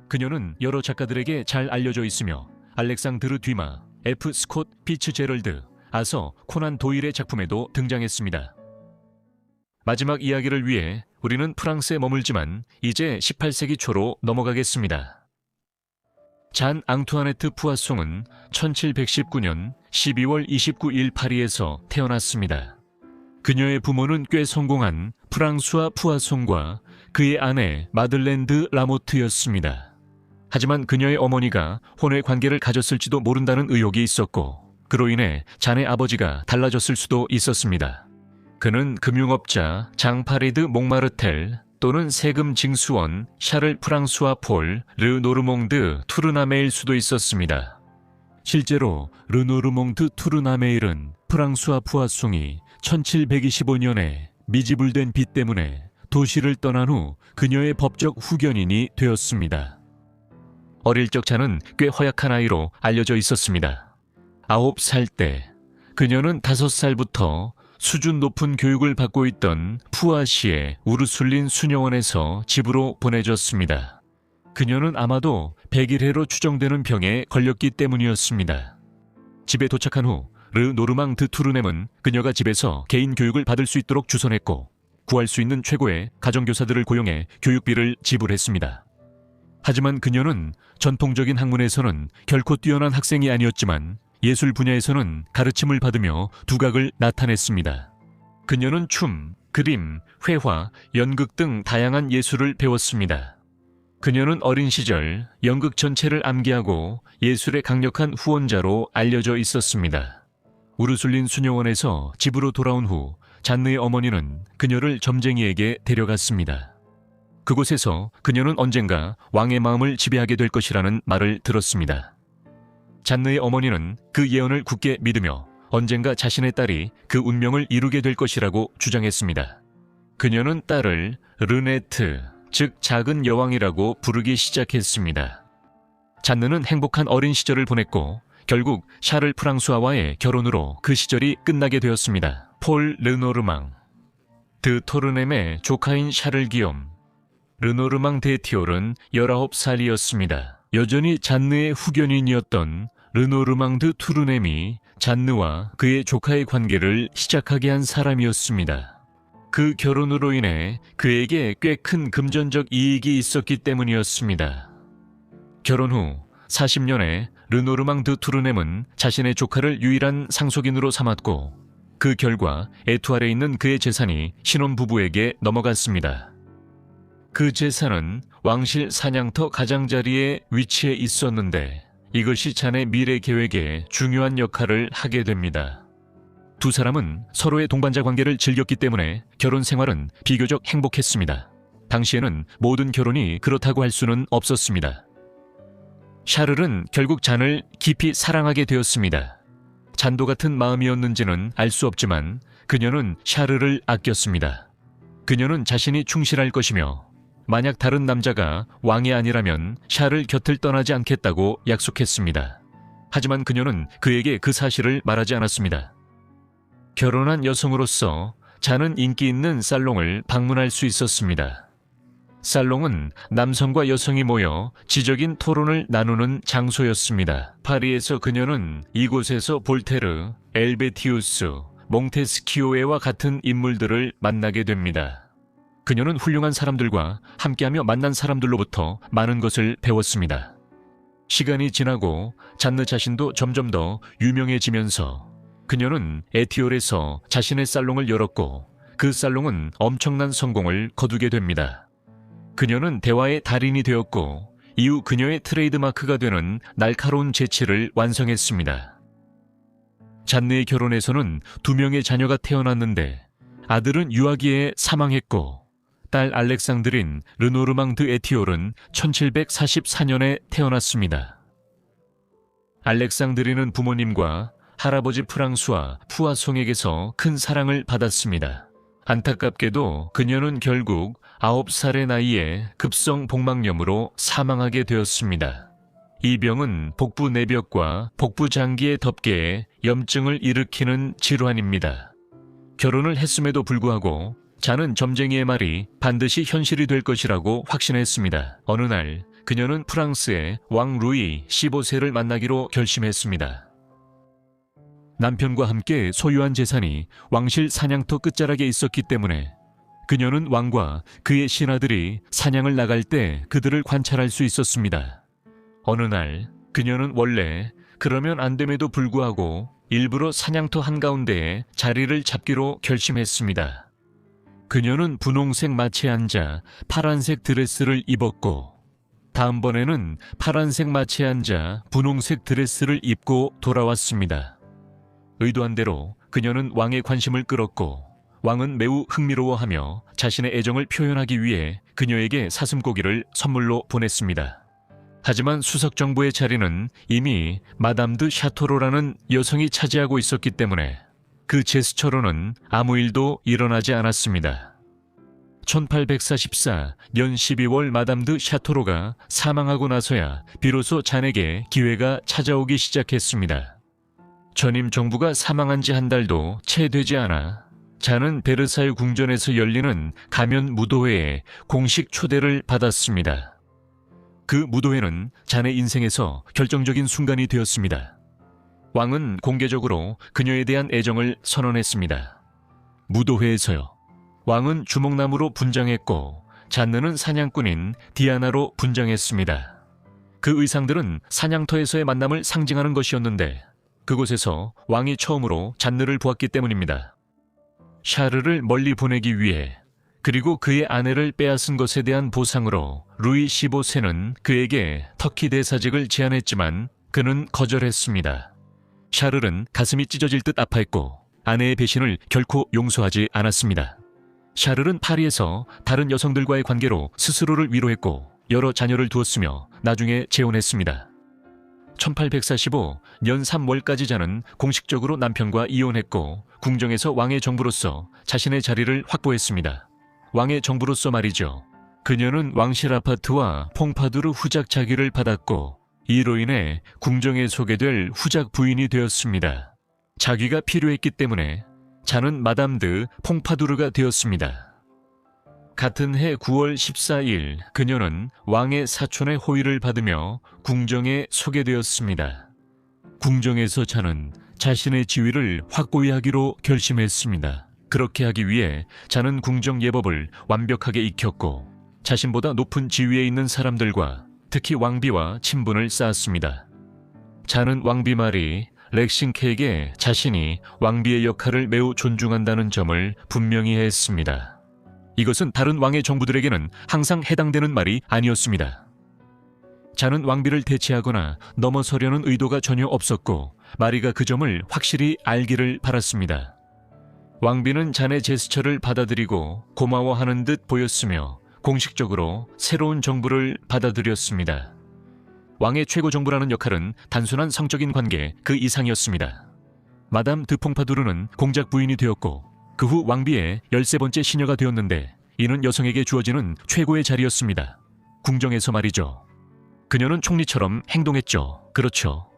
그녀는 여러 작가들에게 잘 알려져 있으며 알렉상드르 듀마, F. 스콧 피츠제럴드, 아서 코난 도일의 작품에도 등장했습니다. 마지막 이야기를 위해 우리는 프랑스에 머물지만 이제 18세기 초로 넘어가겠습니다. 잔 앙투아네트 푸아송은 1719년 12월 29일 파리에서 태어났습니다. 그녀의 부모는 꽤 성공한 프랑수아 푸아송과 그의 아내 마들렌 드 라모트였습니다. 하지만 그녀의 어머니가 혼외 관계를 가졌을지도 모른다는 의혹이 있었고 그로 인해 자네 아버지가 달라졌을 수도 있었습니다. 그는 금융업자 장파리드 몽마르텔 또는 세금 징수원 샤를 프랑수아 폴 르노르몽드 투르나메일 수도 있었습니다. 실제로 르노르몽드 투르나메일은 프랑수아 푸아송이 1725년에 미지불된 빚 때문에 도시를 떠난 후 그녀의 법적 후견인이 되었습니다. 어릴 적 자는 꽤 허약한 아이로 알려져 있었습니다. 9살 때 그녀는 5살부터 수준 높은 교육을 받고 있던 푸아시의 우르술린 수녀원에서 집으로 보내졌습니다. 그녀는 아마도 백일해로 추정되는 병에 걸렸기 때문이었습니다. 집에 도착한 후 르노르망 드 투르넴은 그녀가 집에서 개인 교육을 받을 수 있도록 주선했고 구할 수 있는 최고의 가정교사들을 고용해 교육비를 지불했습니다. 하지만 그녀는 전통적인 학문에서는 결코 뛰어난 학생이 아니었지만 예술 분야에서는 가르침을 받으며 두각을 나타냈습니다. 그녀는 춤, 그림, 회화, 연극 등 다양한 예술을 배웠습니다. 그녀는 어린 시절 연극 전체를 암기하고 예술의 강력한 후원자로 알려져 있었습니다. 우르술린 수녀원에서 집으로 돌아온 후 잔느의 어머니는 그녀를 점쟁이에게 데려갔습니다. 그곳에서 그녀는 언젠가 왕의 마음을 지배하게 될 것이라는 말을 들었습니다. 잔느의 어머니는 그 예언을 굳게 믿으며 언젠가 자신의 딸이 그 운명을 이루게 될 것이라고 주장했습니다. 그녀는 딸을 르네트, 즉 작은 여왕이라고 부르기 시작했습니다. 잔느는 행복한 어린 시절을 보냈고 결국 샤를 프랑수아와의 결혼으로 그 시절이 끝나게 되었습니다. 폴 르노르망, 드 토르넴의 조카인 샤를 기욤, 르노르망 데 티올은 19살이었습니다. 여전히 잔느의 후견인이었던 르노르망드 투르넴이 잔느와 그의 조카의 관계를 시작하게 한 사람이었습니다. 그 결혼으로 인해 그에게 꽤 큰 금전적 이익이 있었기 때문이었습니다. 결혼 후 40년에 르노르망드 투르넴은 자신의 조카를 유일한 상속인으로 삼았고 그 결과 에투알에 있는 그의 재산이 신혼부부에게 넘어갔습니다. 그 재산은 왕실 사냥터 가장자리에 위치해 있었는데 이것이 잔의 미래 계획에 중요한 역할을 하게 됩니다. 두 사람은 서로의 동반자 관계를 즐겼기 때문에 결혼 생활은 비교적 행복했습니다. 당시에는 모든 결혼이 그렇다고 할 수는 없었습니다. 샤를은 결국 잔을 깊이 사랑하게 되었습니다. 잔도 같은 마음이었는지는 알 수 없지만 그녀는 샤를을 아꼈습니다. 그녀는 자신이 충실할 것이며 만약 다른 남자가 왕이 아니라면 샤를 곁을 떠나지 않겠다고 약속했습니다. 하지만 그녀는 그에게 그 사실을 말하지 않았습니다. 결혼한 여성으로서 잔은 인기 있는 살롱을 방문할 수 있었습니다. 살롱은 남성과 여성이 모여 지적인 토론을 나누는 장소였습니다. 파리에서 그녀는 이곳에서 볼테르, 엘베티우스, 몽테스키오에와 같은 인물들을 만나게 됩니다. 그녀는 훌륭한 사람들과 함께하며 만난 사람들로부터 많은 것을 배웠습니다. 시간이 지나고 잔느 자신도 점점 더 유명해지면서 그녀는 에티올에서 자신의 살롱을 열었고 그 살롱은 엄청난 성공을 거두게 됩니다. 그녀는 대화의 달인이 되었고 이후 그녀의 트레이드마크가 되는 날카로운 재치를 완성했습니다. 잔느의 결혼에서는 2명의 자녀가 태어났는데 아들은 유아기에 사망했고 딸 알렉상드린 르노르망드 에티올은 1744년에 태어났습니다. 알렉상드린은 부모님과 할아버지 프랑수와 푸아송에게서 큰 사랑을 받았습니다. 안타깝게도 그녀는 결국 9살의 나이에 급성 복막염으로 사망하게 되었습니다. 이 병은 복부 내벽과 복부 장기의 덮개에 염증을 일으키는 질환입니다. 결혼을 했음에도 불구하고 잔은 점쟁이의 말이 반드시 현실이 될 것이라고 확신했습니다. 어느 날 그녀는 프랑스의 왕 루이 15세를 만나기로 결심했습니다. 남편과 함께 소유한 재산이 왕실 사냥터 끝자락에 있었기 때문에 그녀는 왕과 그의 신하들이 사냥을 나갈 때 그들을 관찰할 수 있었습니다. 어느 날 그녀는 원래 그러면 안 됨에도 불구하고 일부러 사냥터 한가운데에 자리를 잡기로 결심했습니다. 그녀는 분홍색 마치에 앉아 파란색 드레스를 입었고 다음번에는 파란색 마치에 앉아 분홍색 드레스를 입고 돌아왔습니다. 의도한 대로 그녀는 왕의 관심을 끌었고 왕은 매우 흥미로워하며 자신의 애정을 표현하기 위해 그녀에게 사슴고기를 선물로 보냈습니다. 하지만 수석 정부의 자리는 이미 마담 드 샤토로라는 여성이 차지하고 있었기 때문에 그 제스처로는 아무 일도 일어나지 않았습니다. 1844년 12월 마담 드 샤토로가 사망하고 나서야 비로소 잔에게 기회가 찾아오기 시작했습니다. 전임 정부가 사망한 지 한 달도 채 되지 않아 잔은 베르사유 궁전에서 열리는 가면 무도회에 공식 초대를 받았습니다. 그 무도회는 잔의 인생에서 결정적인 순간이 되었습니다. 왕은 공개적으로 그녀에 대한 애정을 선언했습니다. 무도회에서요. 왕은 주목나무로 분장했고 잔느는 사냥꾼인 디아나로 분장했습니다. 그 의상들은 사냥터에서의 만남을 상징하는 것이었는데 그곳에서 왕이 처음으로 잔느를 보았기 때문입니다. 샤르를 멀리 보내기 위해 그리고 그의 아내를 빼앗은 것에 대한 보상으로 루이 15세는 그에게 터키 대사직을 제안했지만 그는 거절했습니다. 샤를은 가슴이 찢어질 듯 아파했고 아내의 배신을 결코 용서하지 않았습니다. 샤를은 파리에서 다른 여성들과의 관계로 스스로를 위로했고 여러 자녀를 두었으며 나중에 재혼했습니다. 1845년 3월까지 잔은 공식적으로 남편과 이혼했고 궁정에서 왕의 정부로서 자신의 자리를 확보했습니다. 왕의 정부로서 말이죠. 그녀는 왕실 아파트와 퐁파두르 후작 자기를 받았고 이로 인해 궁정에 소개될 후작 부인이 되었습니다. 자기가 필요했기 때문에 잔은 마담 드 퐁파두르가 되었습니다. 같은 해 9월 14일 그녀는 왕의 사촌의 호의를 받으며 궁정에 소개되었습니다. 궁정에서 자는 자신의 지위를 확고히 하기로 결심했습니다. 그렇게 하기 위해 자는 궁정 예법을 완벽하게 익혔고 자신보다 높은 지위에 있는 사람들과 특히 왕비와 친분을 쌓았습니다. 자는 왕비 말이 렉싱케에게 자신이 왕비의 역할을 매우 존중한다는 점을 분명히 했습니다. 이것은 다른 왕의 정부들에게는 항상 해당되는 말이 아니었습니다. 자는 왕비를 대체하거나 넘어서려는 의도가 전혀 없었고 마리가 그 점을 확실히 알기를 바랐습니다. 왕비는 자네 제스처를 받아들이고 고마워하는 듯 보였으며 공식적으로 새로운 정부를 받아들였습니다. 왕의 최고 정부라는 역할은 단순한 성적인 관계 그 이상이었습니다. 마담 드 퐁파두르는 공작 부인이 되었고 그 후 왕비의 13번째 시녀가 되었는데 이는 여성에게 주어지는 최고의 자리였습니다. 궁정에서 말이죠. 그녀는 총리처럼 행동했죠. 그렇죠.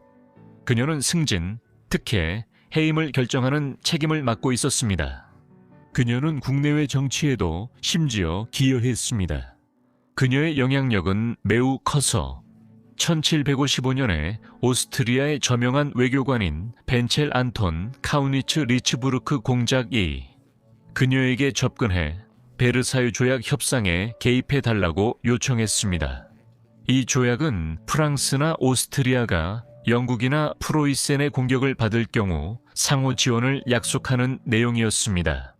그녀는 승진, 특혜, 해임을 결정하는 책임을 맡고 있었습니다. 그녀는 국내외 정치에도 심지어 기여했습니다. 그녀의 영향력은 매우 커서 1755년에 오스트리아의 저명한 외교관인 벤첼 안톤 카우니츠 리츠부르크 공작이 그녀에게 접근해 베르사유 조약 협상에 개입해달라고 요청했습니다. 이 조약은 프랑스나 오스트리아가 영국이나 프로이센의 공격을 받을 경우 상호 지원을 약속하는 내용이었습니다.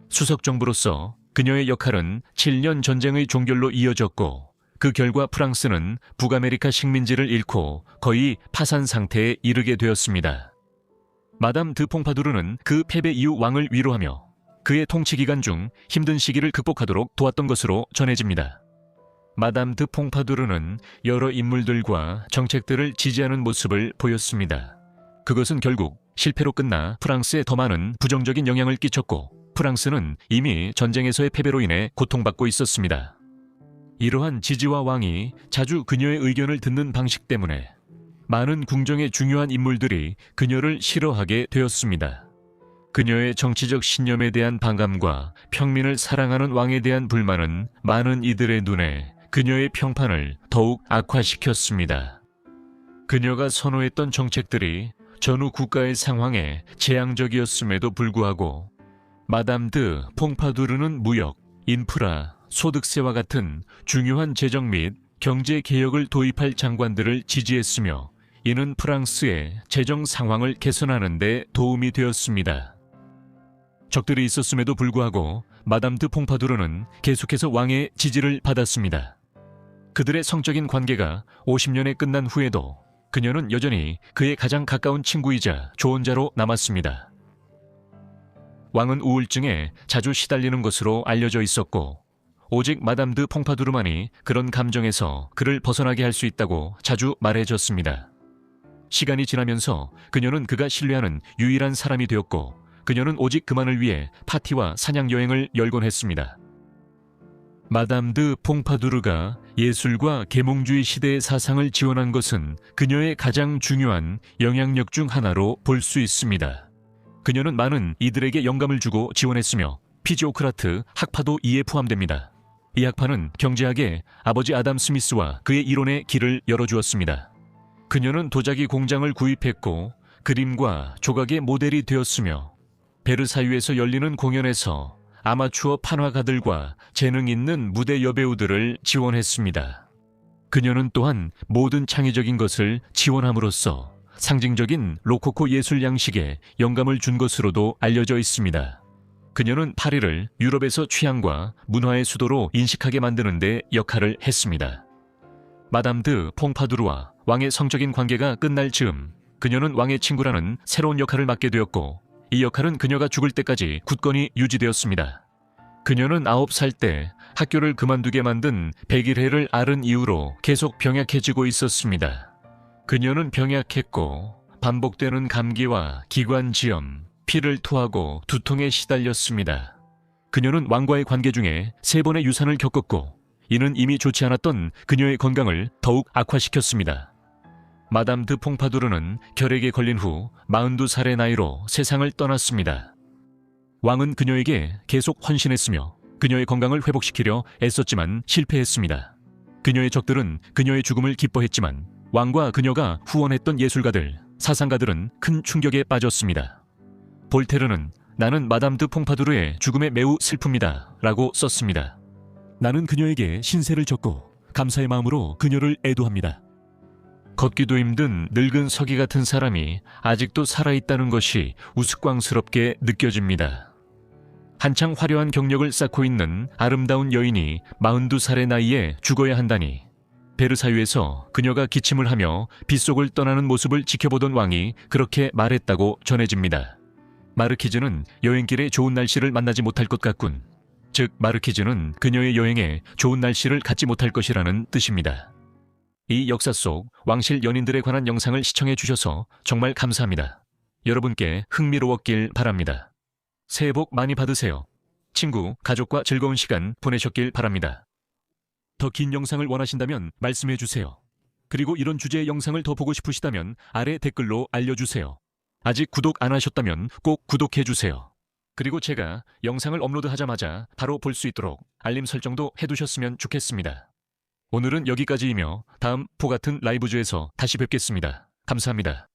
수석 정부로서 그녀의 역할은 7년 전쟁의 종결로 이어졌고 그 결과 프랑스는 북아메리카 식민지를 잃고 거의 파산 상태에 이르게 되었습니다. 마담 드 퐁파두르는 그 패배 이후 왕을 위로하며 그의 통치 기간 중 힘든 시기를 극복하도록 도왔던 것으로 전해집니다. 마담 드 퐁파두르는 여러 인물들과 정책들을 지지하는 모습을 보였습니다. 그것은 결국 실패로 끝나 프랑스에 더 많은 부정적인 영향을 끼쳤고 프랑스는 이미 전쟁에서의 패배로 인해 고통받고 있었습니다. 이러한 지지와 왕이 자주 그녀의 의견을 듣는 방식 때문에 많은 궁정의 중요한 인물들이 그녀를 싫어하게 되었습니다. 그녀의 정치적 신념에 대한 반감과 평민을 사랑하는 왕에 대한 불만은 많은 이들의 눈에 그녀의 평판을 더욱 악화시켰습니다. 그녀가 선호했던 정책들이 전후 국가의 상황에 재앙적이었음에도 불구하고 마담 드 퐁파두르는 무역, 인프라, 소득세와 같은 중요한 재정 및 경제 개혁을 도입할 장관들을 지지했으며 이는 프랑스의 재정 상황을 개선하는 데 도움이 되었습니다. 적들이 있었음에도 불구하고 마담 드 퐁파두르는 계속해서 왕의 지지를 받았습니다. 그들의 성적인 관계가 50년에 끝난 후에도 그녀는 여전히 그의 가장 가까운 친구이자 조언자로 남았습니다. 왕은 우울증에 자주 시달리는 것으로 알려져 있었고 오직 마담 드 퐁파두르만이 그런 감정에서 그를 벗어나게 할 수 있다고 자주 말해줬습니다. 시간이 지나면서 그녀는 그가 신뢰하는 유일한 사람이 되었고 그녀는 오직 그만을 위해 파티와 사냥 여행을 열곤 했습니다. 마담 드 퐁파두르가 예술과 계몽주의 시대의 사상을 지원한 것은 그녀의 가장 중요한 영향력 중 하나로 볼 수 있습니다. 그녀는 많은 이들에게 영감을 주고 지원했으며 피지오크라트 학파도 이에 포함됩니다. 이 학파는 경제학의 아버지 아담 스미스와 그의 이론에 길을 열어주었습니다. 그녀는 도자기 공장을 구입했고 그림과 조각의 모델이 되었으며 베르사유에서 열리는 공연에서 아마추어 판화가들과 재능 있는 무대 여배우들을 지원했습니다. 그녀는 또한 모든 창의적인 것을 지원함으로써 상징적인 로코코 예술 양식에 영감을 준 것으로도 알려져 있습니다. 그녀는 파리를 유럽에서 취향과 문화의 수도로 인식하게 만드는 데 역할을 했습니다. 마담 드 퐁파두르와 왕의 성적인 관계가 끝날 즈음 그녀는 왕의 친구라는 새로운 역할을 맡게 되었고 이 역할은 그녀가 죽을 때까지 굳건히 유지되었습니다. 그녀는 9살 때 학교를 그만두게 만든 백일해를 앓은 이후로 계속 병약해지고 있었습니다. 그녀는 병약했고 반복되는 감기와 기관지염, 피를 토하고 두통에 시달렸습니다. 그녀는 왕과의 관계 중에 3번의 유산을 겪었고 이는 이미 좋지 않았던 그녀의 건강을 더욱 악화시켰습니다. 마담 드 퐁파두르는 결핵에 걸린 후 42살의 나이로 세상을 떠났습니다. 왕은 그녀에게 계속 헌신했으며 그녀의 건강을 회복시키려 애썼지만 실패했습니다. 그녀의 적들은 그녀의 죽음을 기뻐했지만 왕과 그녀가 후원했던 예술가들, 사상가들은 큰 충격에 빠졌습니다. 볼테르는 나는 마담 드 퐁파두르의 죽음에 매우 슬픕니다 라고 썼습니다. 나는 그녀에게 신세를 졌고 감사의 마음으로 그녀를 애도합니다. 걷기도 힘든 늙은 서기 같은 사람이 아직도 살아있다는 것이 우스꽝스럽게 느껴집니다. 한창 화려한 경력을 쌓고 있는 아름다운 여인이 42살의 나이에 죽어야 한다니. 베르사유에서 그녀가 기침을 하며 빗속을 떠나는 모습을 지켜보던 왕이 그렇게 말했다고 전해집니다. 마르키즈는 여행길에 좋은 날씨를 만나지 못할 것 같군. 즉 마르키즈는 그녀의 여행에 좋은 날씨를 갖지 못할 것이라는 뜻입니다. 이 역사 속 왕실 연인들에 관한 영상을 시청해 주셔서 정말 감사합니다. 여러분께 흥미로웠길 바랍니다. 새해 복 많이 받으세요. 친구, 가족과 즐거운 시간 보내셨길 바랍니다. 더 긴 영상을 원하신다면 말씀해 주세요. 그리고 이런 주제의 영상을 더 보고 싶으시다면 아래 댓글로 알려주세요. 아직 구독 안 하셨다면 꼭 구독해 주세요. 그리고 제가 영상을 업로드하자마자 바로 볼 수 있도록 알림 설정도 해두셨으면 좋겠습니다. 오늘은 여기까지이며 다음 포 같은 라이브주에서 다시 뵙겠습니다. 감사합니다.